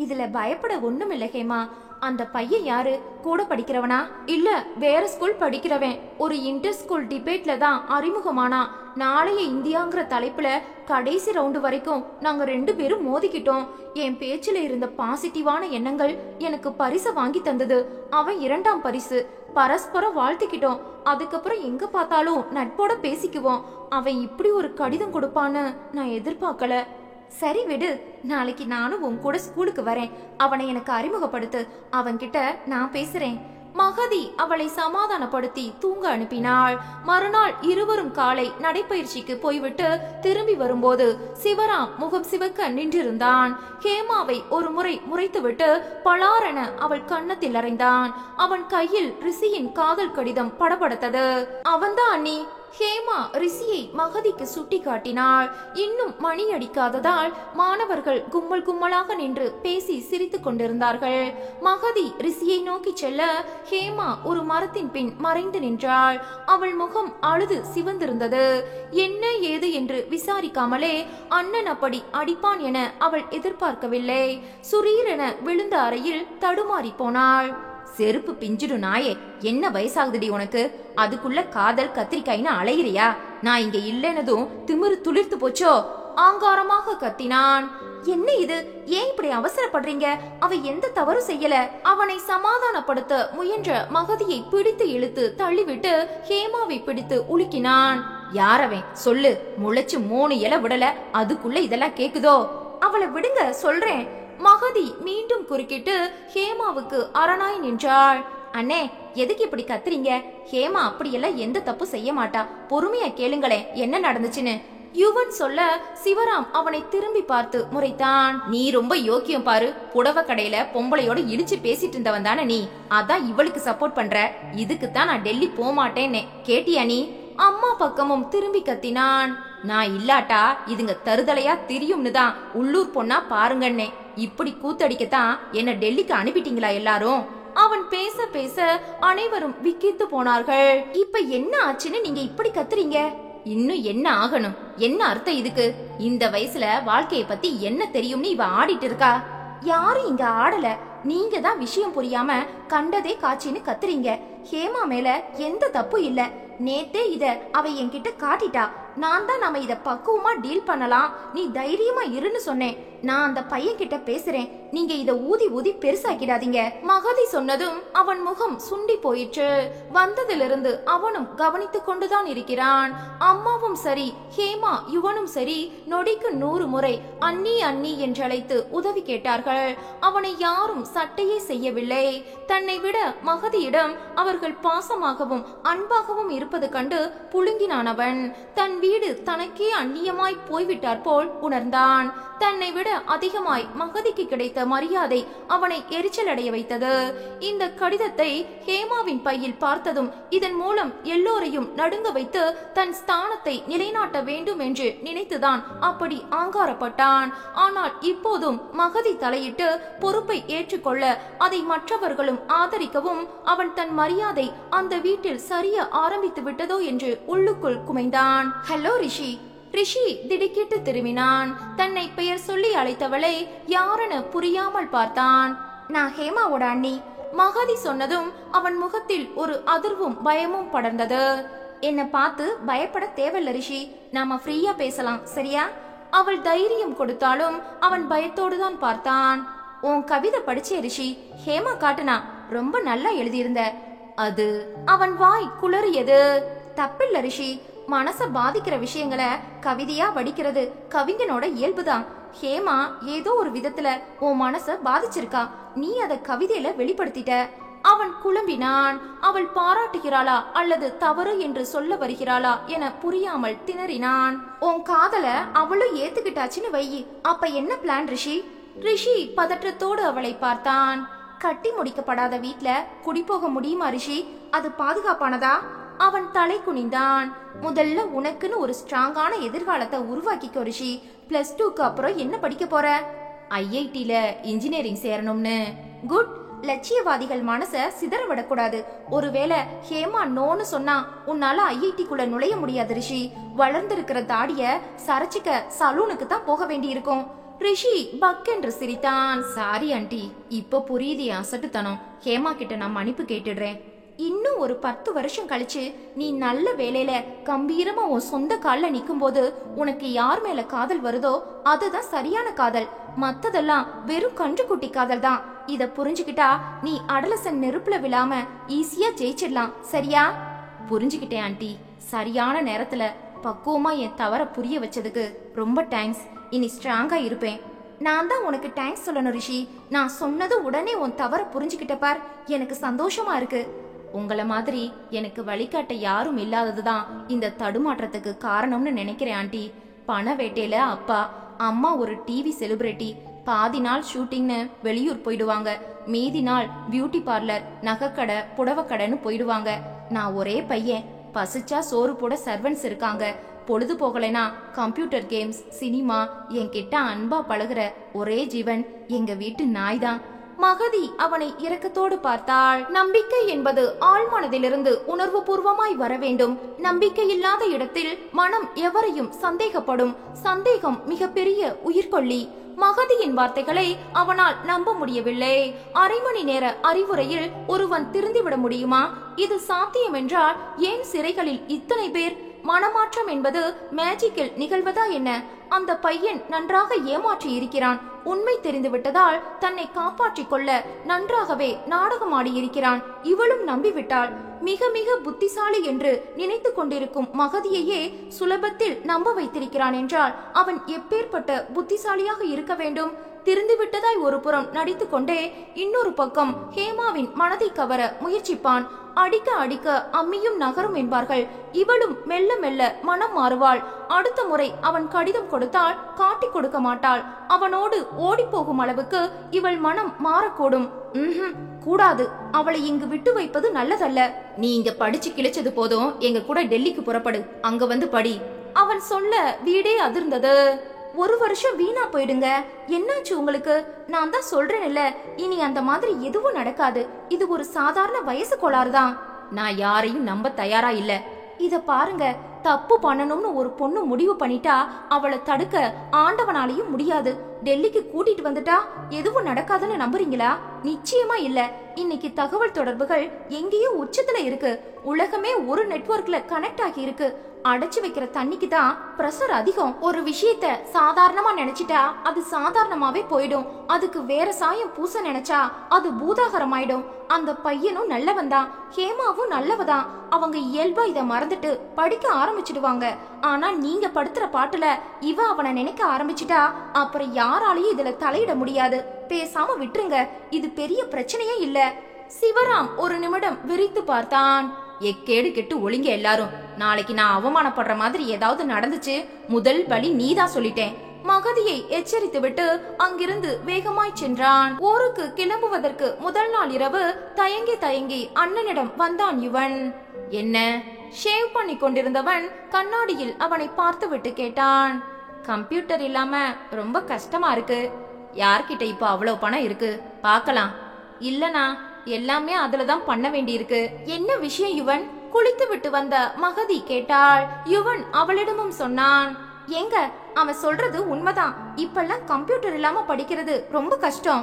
Speaker 1: இதுல பயப்பட ஒண்ணும் இல்ல ஹேமா. அந்த பையன் யாரு? கூட படிக்கிறவனா இல்ல வேற ஸ்கூல் படிக்கிறவன்? ஒரு இன்டர் ஸ்கூல் டிபேட்ல தான் அறிமுகமானா. நாளைய இந்தியாங்கிற தலைப்புல கடைசி ரவுண்டு வரைக்கும் நாங்க 2 பேரும் மோதிக்கிட்டோம். என் பேச்சுல இருந்த பாசிட்டிவான எண்ணங்கள் எனக்கு பரிசை வாங்கி தந்தது. அவன் 2ஆம் பரிசு. பரஸ்பரம் வாழ்த்துக்கிட்டோம். அதுக்கப்புறம் எங்க பார்த்தாலும் நட்போட பேசிக்குவோம். அவன் இப்படி ஒரு கடிதம் கொடுப்பான்னு நான் எதிர்பார்க்கல. சரி விடு, நாளைக்கு நானும் உன் கூட ஸ்கூலுக்கு வரேன். அவனை எனக்கு அறிமுகப்படுத்து, அவன்கிட்ட நான் பேசுறேன். மகதி அவளை சமாதானப்படுத்தி தூங்க அனுப்பினாள். மறுநாள் இருவரும் காலை நடைப்பயிற்சிக்கு போய்விட்டு திரும்பி வரும்போது சிவராம் முகம் சிவக்க நின்றிருந்தான். ஹேமாவை ஒரு முறை முறைத்துவிட்டு பலாரென அவள் கன்னத்தில் அறைந்தான். அவன் கையில் ரிஷியின் காதல் கடிதம் படபடத்தது. அவன்தான் அண்ணி. ஹேமா ரிஷியை மகதிக்கு சுட்டி காட்டினாள். இன்னும் மணி அடிக்காததால் மாணவர்கள் கும்பல் கும்பலாக நின்று பேசி சிரித்து கொண்டிருந்தார்கள். மகதி ரிஷியை நோக்கி செல்ல ஹேமா ஒரு மரத்தின் பின் மறைந்து நின்றாள். அவள் முகம் அழுது சிவந்திருந்தது. என்ன ஏது என்று விசாரிக்காமலே அண்ணன் அப்படி அடிப்பான் என அவள் எதிர்பார்க்கவில்லை. சுரீரென விழுந்த அறையில் தடுமாறி போனாள். செருப்பு பிஞ்சிடு நாயே, என்ன வயசாகுதுடி உனக்கு? அதுக்குள்ள காதல் கத்திரிக்காய்னு அலையிறியா? நான் இங்க இல்லைனதும் திமிரு துளிர்த்து போச்சோ? ஆங்காரமாக கத்தினான். என்ன இது? ஏன் இப்படி அவசரப்படுறீங்க? அவ எந்த தவறும் செய்யல. அவனை சமாதானப்படுத்த முயன்ற மகதியை பிடித்து இழுத்து தள்ளிவிட்டு ஹேமாவை பிடித்து உலுக்கினான். யாரவன் சொல்லு. முளைச்சு 3 இலை விடல, அதுக்குள்ள இதெல்லாம் கேக்குதோ? அவளை விடுங்க, சொல்றேன். மகதி மீண்டும் குறுக்கிட்டு ஹேமாவுக்கு அரணாய் நின்றாள். அண்ணே, எதுக்கு இப்படி கத்துறீங்க? ஹேமா அப்படியெல்லாம் எந்த தப்பு செய்ய மாட்டா. பொறுமையா கேளுங்களேன் என்ன நடந்துச்சுன்னு. யுவன் சொல்ல சிவராம் அவனை திரும்பி பார்த்து முறைத்தான். நீ ரொம்ப யோக்கியம் பாரு. புடவை கடையில பொம்பளையோட இடிச்சு பேசிட்டு இருந்தவன் தானே நீ. அதான் இவளுக்கு சப்போர்ட் பண்ற. இதுக்குத்தான் நான் டெல்லி போமாட்டேன்னு கேட்டியா நீ? அம்மா பக்கமும் திரும்பி கத்தினான். நான் இல்லாட்டா இதுங்க தருதலையா தெரியும்னு தான் உள்ளூர் பொண்ணா பாருங்கன்னே. இப்படி கூத்தடிக்கத்தான் என்ன டெல்லிக்கு அனுப்பிட்டீங்களா எல்லாரும்? அவன் பேச பேச அனைவரும் விக்கித்து போனார்கள். இப்ப என்ன ஆச்சுன்னு நீங்க இப்படி கத்துறீங்க? இன்னும் என்ன ஆகணும்? என்ன அர்த்தம் இதுக்கு? இந்த வயசுல வாழ்க்கைய பத்தி என்ன தெரியும்னு இவ ஆடிட்டு இருக்கா. யாரும் இங்க ஆடல. நீங்க தான் விஷயம் புரியாம கண்டதே காட்சின்னு கத்துறீங்க. ஹேமா மேல எந்த தப்பு இல்ல. நேத்தே இத அவ என்கிட்ட காட்டிட்டா. நான் தான் நாம இத பக்குவமா டீல் பண்ணலாம், நீ தைரியமா இருன்னு சொன்னேன். நான் அந்த பையன் கிட்ட பேசுறேன். நீங்க இத ஊதி ஊதி பெருசாக்கிடாதீங்க. மகதி சொன்னதும் அவன் முகம் சுண்டி போயிற்று. வந்ததிலிருந்து அவனும் கவனித்து கொண்டுதான் இருக்கிறான். அம்மாவும் சரி ஹேமா யுவனும் சரி நொடிக்கு 100 முறை அண்ணி அண்ணி என்றழைத்து உதவி கேட்டார்கள். அவனை யாரும் சட்டையே செய்யவில்லை. தன்னை விட மகதியிடம் அவர்கள் பாசமாகவும் அன்பாகவும் இருப்பது கண்டு புழுங்கினான் அவன். தன் வீடு தனக்கே அந்நியமாய் போய்விட்டார் போல் உணர்ந்தான். தன்னை விட அதிகமாய் மகதிக்கு கிடைத்த மரியாதை அவனை எரிச்சல் அடைய வைத்தது. இந்த கடிதத்தை ஹேமாவின் பையில் பார்த்ததும் இதன் மூலம் எல்லோரையும் நடுங்க வைத்து தன் ஸ்தானத்தை நிலைநாட்ட வேண்டும் என்று நினைத்துதான் அப்படி ஆங்காரப்பட்டான். ஆனால் இப்போதும் மகதி தலையிட்டு பொறுப்பை ஏற்றுக்கொள்ள அதை மற்றவர்களும் ஆதரிக்கவும் அவன் தன் மரியாதை அந்த வீட்டில் சரிய ஆரம்பித்து விட்டதோ என்று உள்ளுக்குள் குமைந்தான். ஹலோ ரிஷி. ரிஷி திடுக்கிட்டு திரும்பினான். தன்னை பெயர் சொல்லி அழைத்தவளை யாரென புரியாமல் பார்த்தான். நான் ஹேமாவோட அண்ணி. மகதி சொன்னதும் அவன் முகத்தில் ஒரு அதிர்வும் பயமும் படர்ந்தது. என்ன பார்த்து பயப்பட தேவையில்ல ரிஷி, நாம ஃப்ரீயா பேசலாம், சரியா? அவள் தைரியம் கொடுத்தாலும் அவன் பயத்தோடுதான் பார்த்தான். உன் கவிதை படிச்சே ரிஷி, ஹேமா காட்டுனா, ரொம்ப நல்லா எழுதியிருந்த. அது அவன் வாய் குளறியது. தப்பில்ல ரிஷி, மனச பாதிக்கிற விஷயங்களை கவிதையா வடிக்கிறது கவிஞனோட இயல்புதான். ஹேமா ஏதோ ஒரு விதத்துல உன் மனச பாதிச்சிருக்கா. நீ அத கவிதையில வெளிப்படுத்திட்ட. அவன் குழம்பினான். அவள் பாராட்டுகிறாளா அல்லது தவறு என்று சொல்ல வருகிறாளா என புரியாமல் திணறினான். உன் காதல அவளும் ஏத்துக்கிட்டாச்சுன்னு வை, அப்ப என்ன பிளான் ரிஷி? ரிஷி பதற்றத்தோடு அவளை பார்த்தான். கட்டி முடிக்கப்படாத வீட்ல குடிபோக முடியுமா ரிஷி? அது பாதுகாப்பானதா? அவன் தலை குனிந்தான். முதல்ல உனக்குன்னு ஒரு ஸ்ட்ராங்கான எதிர்காலத்தை உருவாக்கிக்கோ ரிஷி. +2க்கு அப்புறம் என்ன படிக்க போற? IITல இன்ஜினியரிங் சேரணும்னு. குட். லட்சியவாதிகள் மனச சிதற விடக்கூடாது. ஒருவேளை ஹேமா நோன்னு சொன்னா உன்னால IITக்குள்ள நுழைய முடியாது ரிஷி. வளர்ந்திருக்கிற தாடிய சரைச்சிக்க சலூனுக்கு தான் போக வேண்டி இருக்கும். ரிஷி பக்கென்று சிரித்தான். சாரி ஆண்டி, இப்ப புரியுது அசட்டுத்தனம். ஹேமா கிட்ட நான் மன்னிப்பு கேட்டுடுறேன். இன்னும் ஒரு 10 வருஷம் கழிச்சு நீ நல்ல வேலையில கம்பீரமா உன் சொந்த கால்ல நிக்கும் போது உனக்கு யார் மேல காதல் வருதோ அதுதான் சரியான காதல். மத்ததெல்லாம் வெறும் கன்றுக்குட்டி காதல் தான். இத புரிஞ்சுக்கிட்டா நீ அடலசன் நெருப்புல விழாம ஈஸியா ஜெயிச்சிடலாம். சரியா? புரிஞ்சுக்கிட்டேன் ஆண்டி. சரியான நேரத்துல பக்குவமா என் தவற புரிய வச்சதுக்கு ரொம்ப தேங்க்ஸ். இனி ஸ்ட்ராங்கா இருப்பேன். நான் தான் உனக்கு தேங்க்ஸ் சொல்லணும் ரிஷி. நான் சொன்னது உடனே உன் தவற புரிஞ்சுக்கிட்ட பார், எனக்கு சந்தோஷமா இருக்கு. உங்களை மாதிரி எனக்கு வழிகாட்ட யாரும் இல்லாததுதான் இந்த தடுமாற்றத்துக்கு காரணம்னு நினைக்கிறேன் ஆண்டி. பண வேட்டையில அப்பா, அம்மா ஒரு டிவி செலிபிரிட்டி. பாதி நாள் ஷூட்டிங்னு வெளியூர் போயிடுவாங்க, மீதி நாள் பியூட்டி பார்லர், நகைக்கடை, புடவைக்கடைன்னு போயிடுவாங்க. நான் ஒரே பையன். பசிச்சா சோறு போட சர்வன்ஸ் இருக்காங்க. பொழுது போகலைனா கம்ப்யூட்டர் கேம்ஸ், சினிமா. என்கிட்ட அன்பா பழகுற ஒரே ஜீவன் எங்க வீட்டு நாய் தான். மகதி அவனை இரக்கத்தோடு பார்த்தாள். நம்பிக்கை என்பது ஆழ்மனதிலிருந்து உணர்வு பூர்வமாய் வர வேண்டும். நம்பிக்கை இல்லாத இடத்தில் மனம் எவரையும் சந்தேகப்படும். சந்தேகம் மிகப்பெரிய உயிர்கொல்லி. மகதியின் வார்த்தைகளை அவனால் நம்ப முடியவில்லை. அரை மணி நேர அறிவுரையில் ஒருவன் திருந்திவிட முடியுமா? இது சாத்தியம் என்றால் ஏன் சிறைகளில் இத்தனை பேர்? மனமாற்றம் என்பது மேஜிக்கில் நிகழ்வதா என்ன? அந்த பையன் நன்றாக ஏமாற்றி இருக்கிறான். உண்மை தெரிந்துவிட்டதால் தன்னை காப்பாற்றிக் கொள்ள நன்றாகவே நாடகமாடி இருக்கிறான். இவளும் நம்பிவிட்டாள். மிக மிக புத்திசாலி என்று நினைத்து கொண்டிருக்கும் மகதியையே சுலபத்தில் நம்ப வைத்திருக்கிறான் என்றால் அவன் எப்பேற்பட்ட புத்திசாலியாக இருக்க வேண்டும்? திருந்துவிட்டதாய் ஒரு புறம் நடித்து கொண்டே இன்னொரு பக்கம் ஹேமாவின் மனதை கவர முயற்சிப்பான். அடிக்க அடிக்க அம்மியும் நகரும் என்பார்கள். இவளும் மெல்ல மெல்ல மனம் மாறுவாள். அடுத்த முறை அவன் கடிதம் கொடுத்தால் காட்டி கொடுக்க மாட்டாள். அவனோடு ஓடி போகும் அளவுக்கு இவள் மனம் மாறக்கூடும். கூடாது. அவளை இங்கு விட்டு வைப்பது நல்லதல்ல. நீ இங்க படிச்சு கிழிச்சது போதும், எங்க கூட டெல்லிக்கு புறப்படு. அங்க வந்து படி. அவன் சொல்ல வீடே அதிர்ந்தது. 1 வருஷம் வீணா போயிடுங்க. என்னாச்சு உங்களுக்கு? நான் தான் சொல்றேன்ல, இனி அந்த மாதிரி எதுவும் நடக்காது. இது ஒரு சாதாரண வயசு கோளாறுதான். நான் யாரையும் நம்ப தயாரா இல்ல. இத பாருங்க, தப்பு பண்ணணும்னு ஒரு பொண்ணு முடிவு பண்ணிட்டா அவளை தடுக்க ஆண்டவனாலையும் முடியாது. டெல்லிக்கு கூட்டிட்டு வந்துட்டா எதுவும் நடக்காதுன்னு நம்புறீங்களா? நிச்சயமா இல்ல. இன்னைக்கு தகவல் தொடர்புகள் எங்கேயோ உச்சத்துல இருக்கு. உலகமே ஒரு நெட்வொர்க்ல கனெக்ட் ஆகி இருக்கு. அடைச்சு வைக்கிற தண்ணிக்கு தான் பிரஷர் அதிகம். ஒரு விஷயத்த சாதாரணமா நினைச்சிட்டா அது சாதாரணமாவே போயிடும். அதுக்கு வேற சாயம் பூச நினைச்சா அது பூதாகரமாயிடும். அந்த பையனும் நல்லவன் தான், ஹேமாவும் நல்லவதான். அவங்க இயல்பா இத மறந்துட்டு படிக்க ஆரம்பிச்சிடுவாங்க. ஆனா நீங்க படுத்துற பாட்டுல இவ அவனை நினைக்க ஆரம்பிச்சிட்டா அப்புறம் யாராலையும் இதுல தலையிட முடியாது. பேசாம விட்டுருங்க. இது பெரிய பிரச்சனையே இல்ல. சிவராம் ஒரு நிமிடம் விரித்து பார்த்தான். எக்கேடு கெட்டு ஒளிங்க எல்லாரும். நாளைக்கு நான் அவமானப்படுற மாதிரி ஏதாவது நடந்துச்சு, முதல் பலி நீதான் சொல்லிட்டேன். மகதியை எச்சரித்து விட்டு அங்கிருந்து வேகமாய் சென்றான். ஊருக்கு கிளம்புவதற்கு முதல் நாள் இரவு தயங்கி தயங்கி அண்ணனிடம் வந்தான் யுவன். என்ன? ஷேவ் பண்ணி கொண்டிருந்தவன் கண்ணாடியில் அவனை பார்த்து விட்டு கேட்டான். கம்ப்யூட்டர் இல்லாம ரொம்ப கஷ்டமா இருக்கு. யார்கிட்ட இப்ப அவ்வளவு பணம் இருக்கு? பார்க்கலாம். இல்லனா எல்லாமே அதுலதான் பண்ண வேண்டி இருக்கு. என்ன விஷயம் யுவன்? குளித்து விட்டு வந்த மகதி கேட்டாள். யுவன் அவளிடமும் சொன்னான். ஏங்க, அவன் சொல்றது உண்மைதான். இப்பெல்லாம் கம்ப்யூட்டர் இல்லாம படிக்கிறது ரொம்ப கஷ்டம்.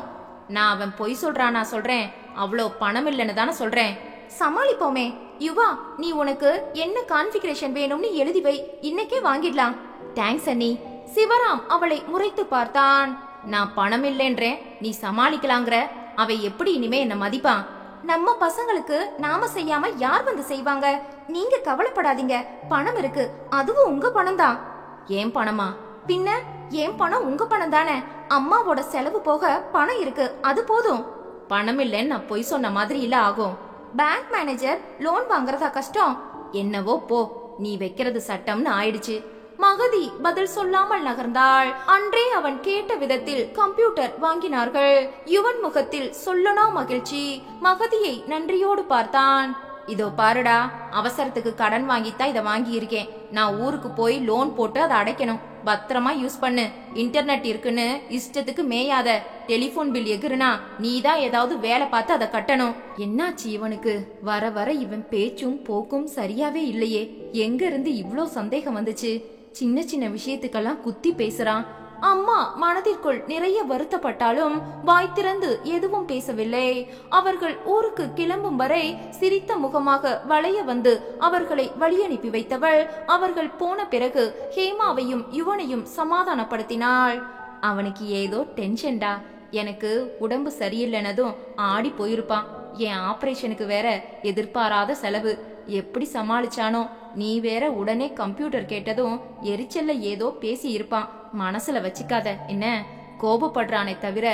Speaker 1: நான் அவன் பொய் சொல்றானா சொல்றேன்? அவ்வளோ பணம் இல்லைன்னு தானே சொல்றேன். சமாளிப்போமே. யுவா, நீ உனக்கு என்ன கான்ஃபிகரேஷன் வேணும்னு எழுதி வை, இன்னைக்கே வாங்கிடலாம். தேங்க்ஸ் அண்ணி. சிவராம் அவளை முறைத்து பார்த்தான். நான் பணம் இல்லைன்றேன், நீ சமாளிக்கலாங்கிற. அவ எப்படி இனிமே என்ன மதிப்பான்? நம்ம பசங்களுக்கு நாம செய்யாம யார் வந்து செய்வாங்க? நீங்க கவலைப்படாதீங்க, பணம் இருக்கு. அதுவும் உங்க பணம் தான். ஏன் பணமா? பின்ன ஏன் பணம் உங்க பணம் தானே. அம்மாவோட செலவு போக பணம் இருக்கு, அது போதும். பணம் இல்லைன்னு நான் பொய் சொன்ன மாதிரி இல்ல ஆகும். பேங்க் மேனேஜர் லோன் வாங்குறதா கஷ்டம்? என்னவோ போ, நீ வைக்கிறது சட்டம்னு ஆயிடுச்சு. மகதி பதில் சொல்லாமல் நகர்ந்தாள். அன்றே அவன் கேட்ட விதத்தில் கம்ப்யூட்டர் வாங்கினார்கள். யுவன் முகத்தில் சொல்லனா மகிழ்ச்சி. மகதியை நன்றியோடு பார்த்தான். இதோ பாருடா, அவசரத்துக்கு கடன் வாங்கித்தான் இதை வாங்கி இருக்கேன். நான் ஊருக்கு போய் லோன் போட்டு அதை அடைக்கணும். பத்திரமா யூஸ் பண்ணு. இன்டர்நெட் இருக்குன்னு இஷ்டத்துக்கு மேயாத. டெலிபோன் பில் எகுறுனா நீதான் ஏதாவது வேலை பார்த்து அதை கட்டணும். என்னாச்சு இவனுக்கு? வர வர இவன் பேச்சும் போக்கும் சரியாவே இல்லையே. எங்க இருந்து இவ்ளோ சந்தேகம் வந்துச்சு? சின்ன சின்ன விஷயத்துக்கெல்லாம் குத்தி பேசுறான். அம்மா மனதிற்குள் நிறைய வருத்தப்பட்டாலும் வாய் திறந்து எதுவும் பேசவில்லை. அவர்கள் ஊருக்கு கிளம்பும் வரை சிரித்த முகமாக வளைய வந்து அவர்களை வழி அனுப்பி வைத்தவள் அவர்கள் போன பிறகு ஹேமாவையும் யுவனையும் சமாதானப்படுத்தினாள். அவனுக்கு ஏதோ டென்ஷன்டா. எனக்கு உடம்பு சரியில்லைனதும் ஆடி போயிருப்பான். என் ஆபரேஷனுக்கு வேற எதிர்பாராத செலவு. எப்படி சமாளிச்சானோ? நீ வேற உடனே கம்ப்யூட்டர் கேட்டதும் எரிச்சல்ல ஏதோ பேசி இருப்பான். மனசுல வச்சுக்காத என்ன. கோபப்படுறானே தவிர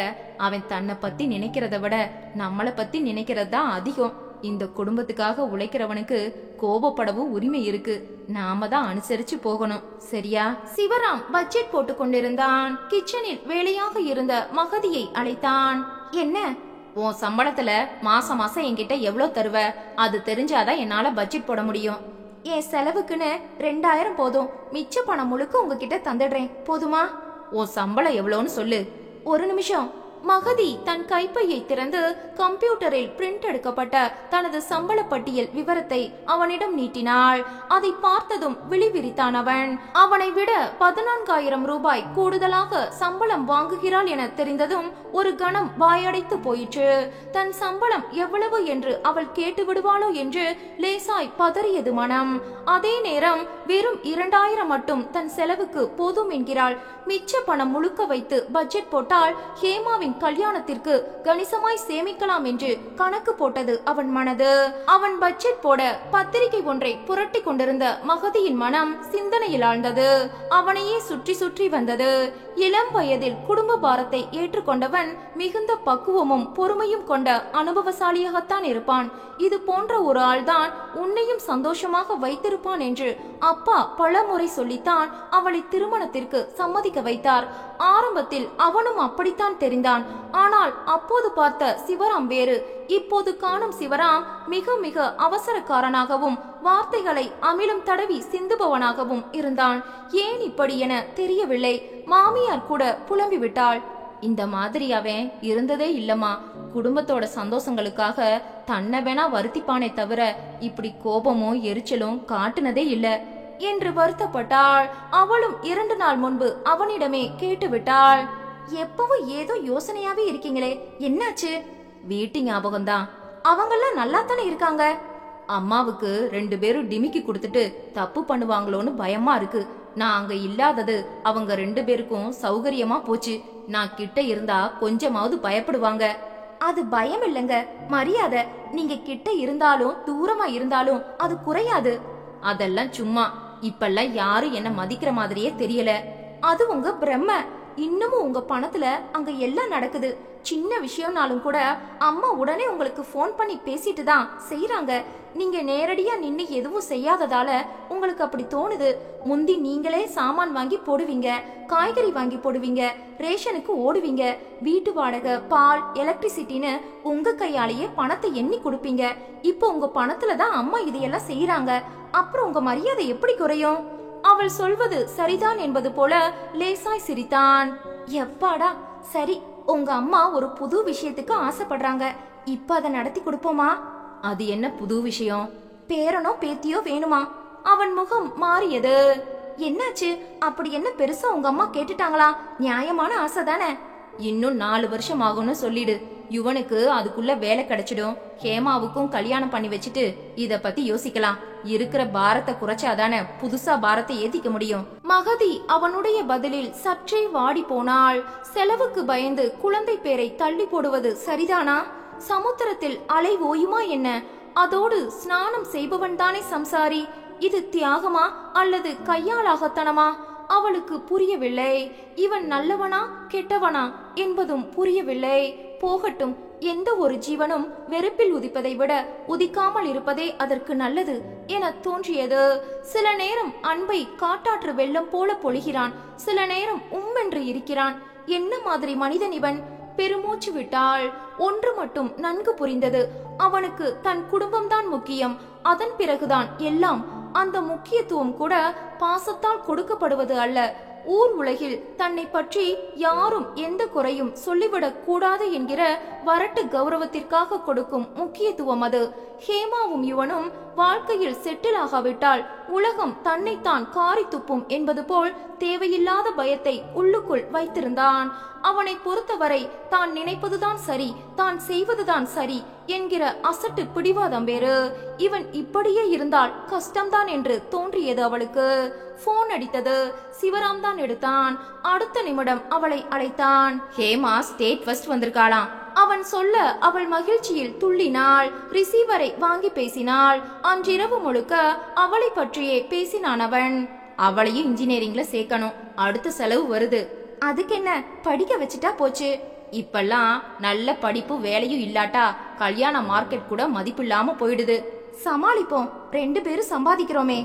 Speaker 1: அவன் தன்னை பத்தி நினைக்கிறத விட நம்மளை பத்தி நினைக்கிறது தான் அதிகம். இந்த குடும்பத்துக்காக உழைக்கிறவனுக்கு கோபப்படவும் உரிமை இருக்கு. நாம தான் அனுசரிச்சு போகணும், சரியா? சிவராம் பட்ஜெட் போட்டு கொண்டிருந்தான். கிச்சனில் வேலையாக இருந்த மகதியை அழைத்தான். என்ன, உன் சம்பளத்துல மாசம் மாசம் என்கிட்ட எவ்வளவு தருவ? அது தெரிஞ்சாதான் என்னால பட்ஜெட் போட முடியும். என் செலவுக்குன்னு 2000 போதும். மிச்ச பணம் முழுக்க உங்ககிட்ட தந்துடுறேன், போதுமா? உன் சம்பளம் எவ்வளோன்னு சொல்லு. ஒரு நிமிஷம். மகதி தன் கைப்பையை திறந்து கம்ப்யூட்டரில் பிரிண்ட் எடுக்கப்பட்ட தனது சம்பள பட்டியல் விவரத்தை அவனிடம் நீட்டினாள். அதை பார்த்ததும் விழிவிரித்தான் அவன். அவனை விட 14,000 ரூபாய் கூடுதலாக சம்பளம் வாங்குகிறாள் என தெரிந்ததும் ஒரு கணம் வாயடைத்து போயிற்று. தன் சம்பளம் எவ்வளவு என்று அவள் கேட்டு விடுவாளோ என்று லேசாய் பதறியது மனம். அதே நேரம் வெறும் 2000 மட்டும் தன் செலவுக்கு போதும் என்கிறாள். மிச்ச பணம் முழுக்க வைத்து பட்ஜெட் போட்டால் ஹேமாவின் கல்யாணத்திற்கு கணிசமாய் சேமிக்கலாம் என்று கணக்கு போட்டது அவன் மனது. அவன் பட்ஜெட் போட பத்திரிகை ஒன்றை புரட்டி கொண்டிருந்த மகதியின் மனம் சிந்தனையில் ஆழ்ந்தது. அவனையே சுற்றி சுற்றி வந்தது. இளம் வயதில் குடும்ப பாரத்தை ஏற்றுக்கொண்டவன் மிகுந்த பக்குவமும் பொறுமையும் கொண்ட அனுபவசாலியாகத்தான் இருப்பான். இது போன்ற ஒரு ஆள்தான் உன்னையும் சந்தோஷமாக வைத்திருப்பான் என்று அப்பா பல முறை சொல்லித்தான் அவளை திருமணத்திற்கு சம்மதிக்க வைத்தார். ஆரம்பத்தில் அவனும் அப்படித்தான் தெரிந்தான். ஆனால் அப்போது பார்த்த சிவராம் வேறு. இப்போது காணும் சிவராம் மிக மிக அவசரக்காரனாகவும் வார்த்தைகளை அமிலம் தடவி சிந்துபவனாகவும் இருந்தான். ஏன் இப்படி என தெரியவில்லை. மாமியார் கூட புலம்பி விட்டாள். இந்த மாதிரி அவன் இருந்ததே இல்லம்மா. குடும்பத்தோட சந்தோஷங்களுக்காக தன்னை வேணா வருத்திப்பானே தவிர இப்படி கோபமும் எரிச்சலும் காட்டுனதே இல்ல என்று வருத்தப்பட்டாள். அவளும் 2 நாள் முன்பு அவனிடமே கேட்டுவிட்டாள். எப்பவும் ஏதோ யோசனையாவே இருக்கீங்களே, என்னாச்சு? வீட்டு ஞாபகம்தான். அவங்கெல்லாம் நல்லா தானே இருக்காங்க. அம்மாவுக்கு 2 பேரும் டிமிக்கி கொடுத்துட்டு தப்பு பண்ணுவாங்களோன்னு பயமா இருக்கு. நான் அங்க இல்லாதது அவங்க 2 பேருக்கும் சௌகரியமா போச்சு. நான் கிட்ட இருந்தா கொஞ்சமாவது பயப்படுவாங்க. அது பயம் இல்லைங்க, மரியாதை. நீங்க கிட்ட இருந்தாலும் தூரமா இருந்தாலும் அது குறையாது. அதெல்லாம் சும்மா. இப்பெல்லாம் யாரும் என்ன மதிக்கிற மாதிரியே தெரியல. அது உங்க பிரம்ம. இன்னமும் உங்க பணத்துல அங்க எல்லாம் நடக்குது. சின்ன விஷயம்னாலும் கூட அம்மா உடனே உங்களுக்கு போன் பண்ணி பேசிட்டு தான் செய்யறாங்க. நீங்க நேரடியா நின்னு எதுவும் செய்யாததால உங்களுக்கு அப்படி தோணுது. முந்தி நீங்களே சாமான் வாங்கி போடுவீங்க, காய்கறி வாங்கி போடுவீங்க, ரேஷனுக்கு ஓடுவீங்க, வீட்டு வாடகை, பால், எலக்ட்ரிசிட்டின்னு உங்க கையாலேயே பணத்தை எண்ணி கொடுப்பீங்க. இப்போ உங்க பணத்துல தான் அம்மா இதையெல்லாம் செய்யறாங்க. அப்புறம் உங்க மரியாதை எப்படி குறையும்? அவள் சொல்வது சரிதான் என்பது போல லேசாய் சிரித்தான். எப்பாடா, சரி, உங்க அம்மா ஒரு புது விஷயத்துக்கு ஆசைப்படுறாங்க. இப்ப அதை நடத்தி கொடுப்போமா? அது என்ன புது விஷயம்? பேரனோ பேத்தியோ வேணுமா? அவன் முகம் மாறியது. என்னாச்சு? அப்படி என்ன பெருசா உங்க அம்மா கேட்டுட்டாங்களா? நியாயமான ஆசை தானே. இன்னும் 4 வருஷம் ஆகும்னு சொல்லிடு. யுவனுக்கு அதுக்குள்ள வேலை கிடைச்சிடும். ஹேமாவுக்கும் கல்யாணம் பண்ணி வச்சுட்டு இத பத்தி யோசிக்கலாம். இருக்கிற பாரத்தை குறைச்சாதானே புதுசா பாரத்தை ஏத்திக்க முடியும். மகதி அவனுடைய பதிலில் சற்றே வாடி போனாள். செலவுக்கு பயந்து குழந்தை பேரை தள்ளி போடுவது சரிதானா? சமுத்திரத்தில் அலை ஓயுமா என்ன? அதோடு ஸ்நானம் செய்பவன் தானே சம்சாரி. இது தியாகமா அல்லது கையாளாகத்தனமா? அவளுக்கு புரியவில்லை. இவன் நல்லவனா கெட்டவனா என்பதும் புரியவில்லை. போகட்டும், எந்த ஒரு ஜீவனும் வெறுப்பில் உதிப்பதை விட உதிக்காமல் இருப்பதே அதற்கு நல்லது என தோன்றியது. சில நேரம் அன்பை காட்டாற்று வெள்ளம் போல பொழிகிறான், சில நேரம் உம்மென்று இருக்கிறான். என்ன மாதிரி மனிதன் இவன்? பெருமூச்சு விட்டாள். ஒன்று மட்டும் நன்கு புரிந்தது, அவனுக்கு தன் குடும்பம்தான் முக்கியம், அதன் பிறகுதான் எல்லாம். அந்த முக்கியத்துவம் கூட பாசத்தால் கொடுக்கப்படுவது அல்ல. ஊர் உலகில் தன்னை பற்றி யாரும் எந்த குறையும் சொல்லிவிடக் கூடாது என்கிற வரட்டு கௌரவத்திற்காக கொடுக்கும் முக்கியத்துவம் அது. ஹேமாவும் யுவனும் வாழ்க்கையில் செட்டில் ஆகாவிட்டால் உலகம் தன்னைத்தான் காரி துப்பும் என்பது போல் தேவையில்லாத பயத்தை உள்ளுக்குள் வைத்திருந்தான். அவனை பொறுத்தவரை தான் நினைப்பதுதான் சரி, தான் செய்வதுதான் சரி என்கிற அசட்டு பிடிவாதம் வேறு. இவன் இப்படியே இருந்தால் கஷ்டம்தான் என்று தோன்றியது அவளுக்கு. போன் அடித்தது. சிவராம் தான் எடுத்தான். அடுத்த நிமிடம் அவளை அழைத்தான். ஹேமா ஸ்டேட் ஃபர்ஸ்ட் வந்திருக்காளாம். அவன் சொல்ல அவள் மகிழ்ச்சியில் துள்ளினாள். ரிசீவரை வாங்கி பேசினாள். அன்றிரவு முழுக்க அவளை பற்றியே பேசினான் அவன். அவளையும் இன்ஜினியரிங்ல சேர்க்கணும், அடுத்த செலவு வருது. அதுக்கென்ன, படிக்க வச்சுட்டா போச்சு. இப்பெல்லாம் நல்ல படிப்பு வேலையும் இல்லாட்டா கல்யாண மார்க்கெட் கூட மதிப்பில்லாம போயிடுது. சமாளிப்போம், 2 பேரும் சம்பாதிக்கிறோமே.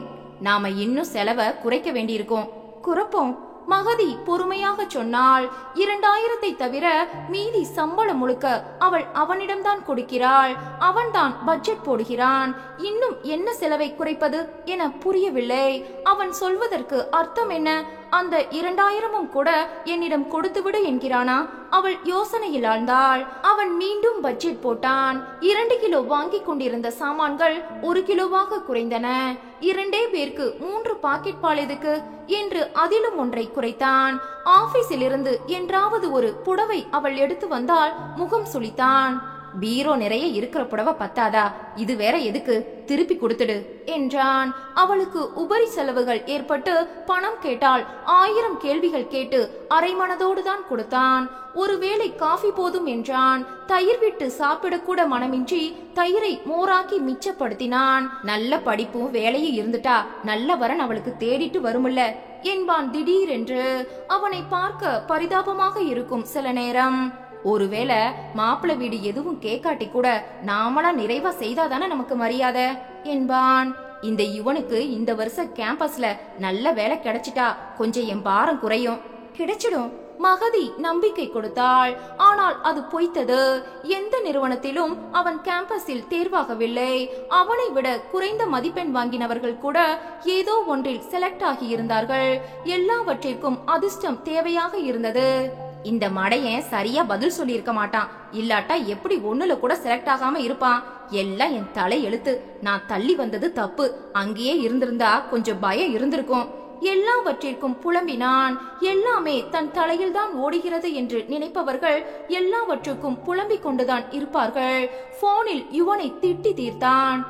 Speaker 1: நாம இன்னும் செலவை குறைக்க வேண்டியிருக்கோம். குறைப்போம், மகதி பொறுமையாக சொன்னாள். 2000 தவிர மீதி சம்பளம் முழுக்க அவள் அவனிடம்தான் கொடுக்கிறாள். அவன்தான் பட்ஜெட் போடுகிறான். இன்னும் என்ன செலவை குறைப்பது என புரியவில்லை. அவன் சொல்வதற்கு அர்த்தம் என்ன? அந்த 2000 கூட என்னிடம் கொடுத்துவிடு என்கிறானா? அவள் யோசனையில் ஆழ்ந்தாள். அவன் மீண்டும் பட்ஜெட் போட்டான். 2 கிலோ வாங்கி கொண்டிருந்த சாமான்கள் 1 கிலோவாக குறைந்தன. 2 பேருக்கு 3 பாக்கெட் பால் எதுக்கு என்று அதிலும் ஒன்றை குறைத்தான். ஆபீஸில் இருந்து என்றாவது ஒரு புடவை அவள் எடுத்து வந்தால் முகம் சுளித்தான். பீரோ நிறைய இருக்கிற புடவை பத்தாதா, இது வேற எதுக்கு, திருப்பி கொடுத்துடு என்றான். அவளுக்கு உபரி செலவுகள் ஏற்பட்டு பணம் கேட்டால் 1000 கேள்விகள் கேட்டு அரை மனதோடு தான் கொடுத்தான். ஒருவேளை காஃபி போதும் என்றான். தயிர் விட்டு சாப்பிடக்கூட மனமின்றி தயிரை மோராக்கி மிச்சப்படுத்தினான். நல்ல படிப்பும் வேலையும் இருந்துட்டா நல்ல வரன் அவளுக்கு தேடிட்டு வருமுல்ல என்பான் திடீரென்று. அவனை பார்க்க பரிதாபமாக இருக்கும் சில நேரம். ஒருவேளை மாப்பிள்ளை வீடு எதுவும் கேட்காட்டி கூட நாமளா நிறைவா செய்தாதானே நமக்கு மரியாதை என்பான். இந்த யுவனுக்கு இந்த வருஷம் கேம்பஸ்ல நல்ல வேலை கிடைச்சிட்டா கொஞ்சம் என் பாரம் குறையும். கிடைச்சிடும், மகதி நம்பிக்கை கொடுத்தாள். ஆனால் அது பொய்த்தது. எந்த நிறுவனத்திலும் அவன் கேம்பஸில் தேர்வாகவில்லை. அவனை விட குறைந்த மதிப்பெண் வாங்கினவர்கள் கூட ஏதோ ஒன்றில் செலக்ட் ஆகி இருந்தார்கள். எல்லாவற்றிற்கும் அதிர்ஷ்டம் தேவையாக இருந்தது. இந்த மடையன் சரியா பதில் சொல்லி இருக்க மாட்டான், இல்லாட்டா எப்படி ஒண்ணுல கூட செலக்ட் ஆகாம இருப்பான். எல்லாம் என் தலை எழுத்து. நான் தள்ளி வந்தது தப்பு, அங்கேயே இருந்திருந்தா கொஞ்சம் பயம் இருந்திருக்கும். எல்லாவற்றிற்கும் புலம்பினான். எல்லாமே தன் தலையில் தான் ஓடுகிறது என்று நினைப்பவர்கள் எல்லாவற்றுக்கும் புலம்பிக் கொண்டுதான் இருப்பார்கள். போனில் யுவனை திட்டி தீர்த்தான்.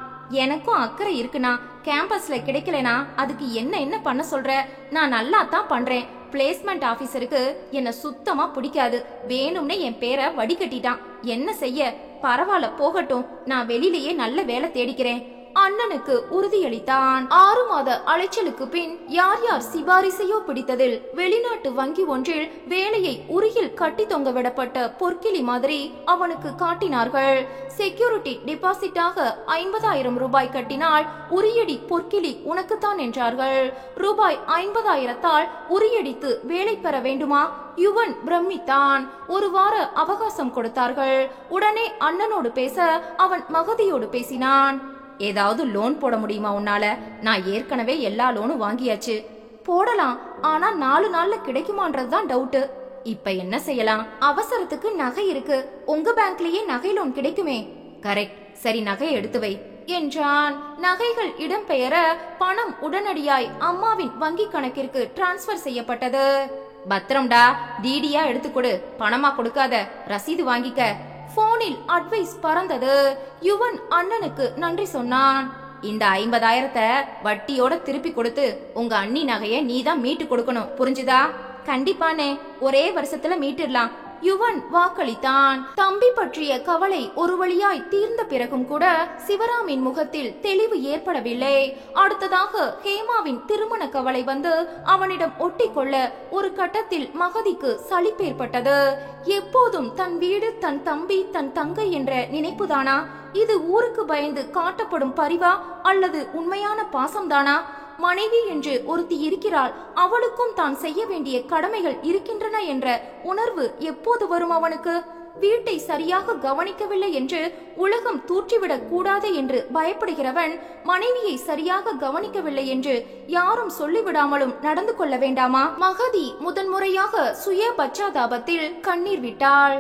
Speaker 1: எனக்கும் அக்கறை இருக்குனா, கேம்பஸ்ல கிடைக்கலனா அதுக்கு என்ன பண்ண சொல்ற? நான் நல்லா தான் பண்றேன். பிளேஸ்மெண்ட் ஆபீசருக்கு என்ன சுத்தமா பிடிக்காது. வேணும்னே என் பேரை வடிகட்டிட்டான். என்ன செய்ய? பரவாயில்ல போகட்டும், நான் வெளியிலேயே நல்ல வேலை தேடிக்கிறேன். அண்ணனுக்கு உறுதியளித்தான். 6 மாத அலைச்சலுக்கு பின் யார் யார் சிபாரிசையோ பிடித்ததில் வெளிநாட்டு வங்கி ஒன்றில் வேலையை உரியில் கட்டி தொங்க விடப்பட்ட பொற்கிளி மாதிரி அவனுக்கு காட்டினார்கள். செக்யூரிட்டி டெபாசிட்டாக 50,000 ரூபாய் கட்டினால் உரியடி பொற்கிளி உனக்குத்தான் என்றார்கள். ரூபாய் 50,000 உரியடித்து வேலை பெற வேண்டுமா? யுவன் பிரமித்தான். 1 வார அவகாசம் கொடுத்தார்கள். உடனே அண்ணனோடு பேச அவன் மகதியோடு பேசினான். ஏதாவது லோன் போட முடியுமா உன்னால? நான் ஏற்கனவே எல்லா லோனும் வாங்கியாச்சு. போடலாம், ஆனா 4 நாள்ல கிடைக்குமான்றதுதான் டவுட். இப்ப என்ன செய்யலாம்? அவசரத்துக்கு நகை இருக்கு, உங்க பேங்க்லயே நகை லோன் கிடைக்குமே. கரெக்ட், சரி நகையை எடுத்து வை என்றான். நகைகள் இடம்பெயர பணம் உடனடியாய் அம்மாவின் வங்கி கணக்கிற்கு டிரான்ஸ்பர் செய்யப்பட்டது. பத்திரம்டா, டிடியா எடுத்துக்கொடு, பணமா கொடுக்காத, ரசீது வாங்கிக்க. போனில் அட்வைஸ் பறந்தது. யுவன் அண்ணனுக்கு நன்றி சொன்னான். இந்த 50,000 வட்டியோட திருப்பி கொடுத்து உங்க அண்ணி நகைய நீதான் மீட்டு கொடுக்கணும், புரிஞ்சுதா? கண்டிப்பானே, ஒரே வருஷத்துல மீட்டுடலாம். யுவன் வாக்களித்தான். தம்பி பற்றிய கவலை ஒரு வழியாய் தீர்ந்த பிறகும் கூட சிவராமின் முகத்தில் தெளிவு ஏற்படவில்லை. அடுத்ததாக ஹேமாவின் திருமண கவலை வந்து அவனிடம் ஒட்டிக்கொள்ள ஒரு கட்டத்தில் மகதிக்கு சலிப்பேற்பட்டது. எப்போதும் தன் வீடு, தன் தம்பி, தன் தங்கை என்ற நினைப்புதானா? இது ஊருக்கு பயந்து காட்டப்படும் பரிவா அல்லது உண்மையான பாசம்தானா? மனைவி என்று ஒருத்தி இருக்கிறாள், அவளுக்கும் தான் செய்ய வேண்டிய கடமைகள் இருக்கின்றன என்ற உணர்வு எப்போது வரும் அவனுக்கு? வீட்டை சரியாக கவனிக்கவில்லை என்று உலகம் தூற்றிவிடக் கூடாது என்று பயப்படுகிறவன் மனைவியை சரியாக கவனிக்கவில்லை என்று யாரும் சொல்லிவிடாமலும் நடந்து கொள்ள வேண்டாமா? மகதி முதன்முறையாக சுய பச்சாதாபத்தில் கண்ணீர் விட்டாள்.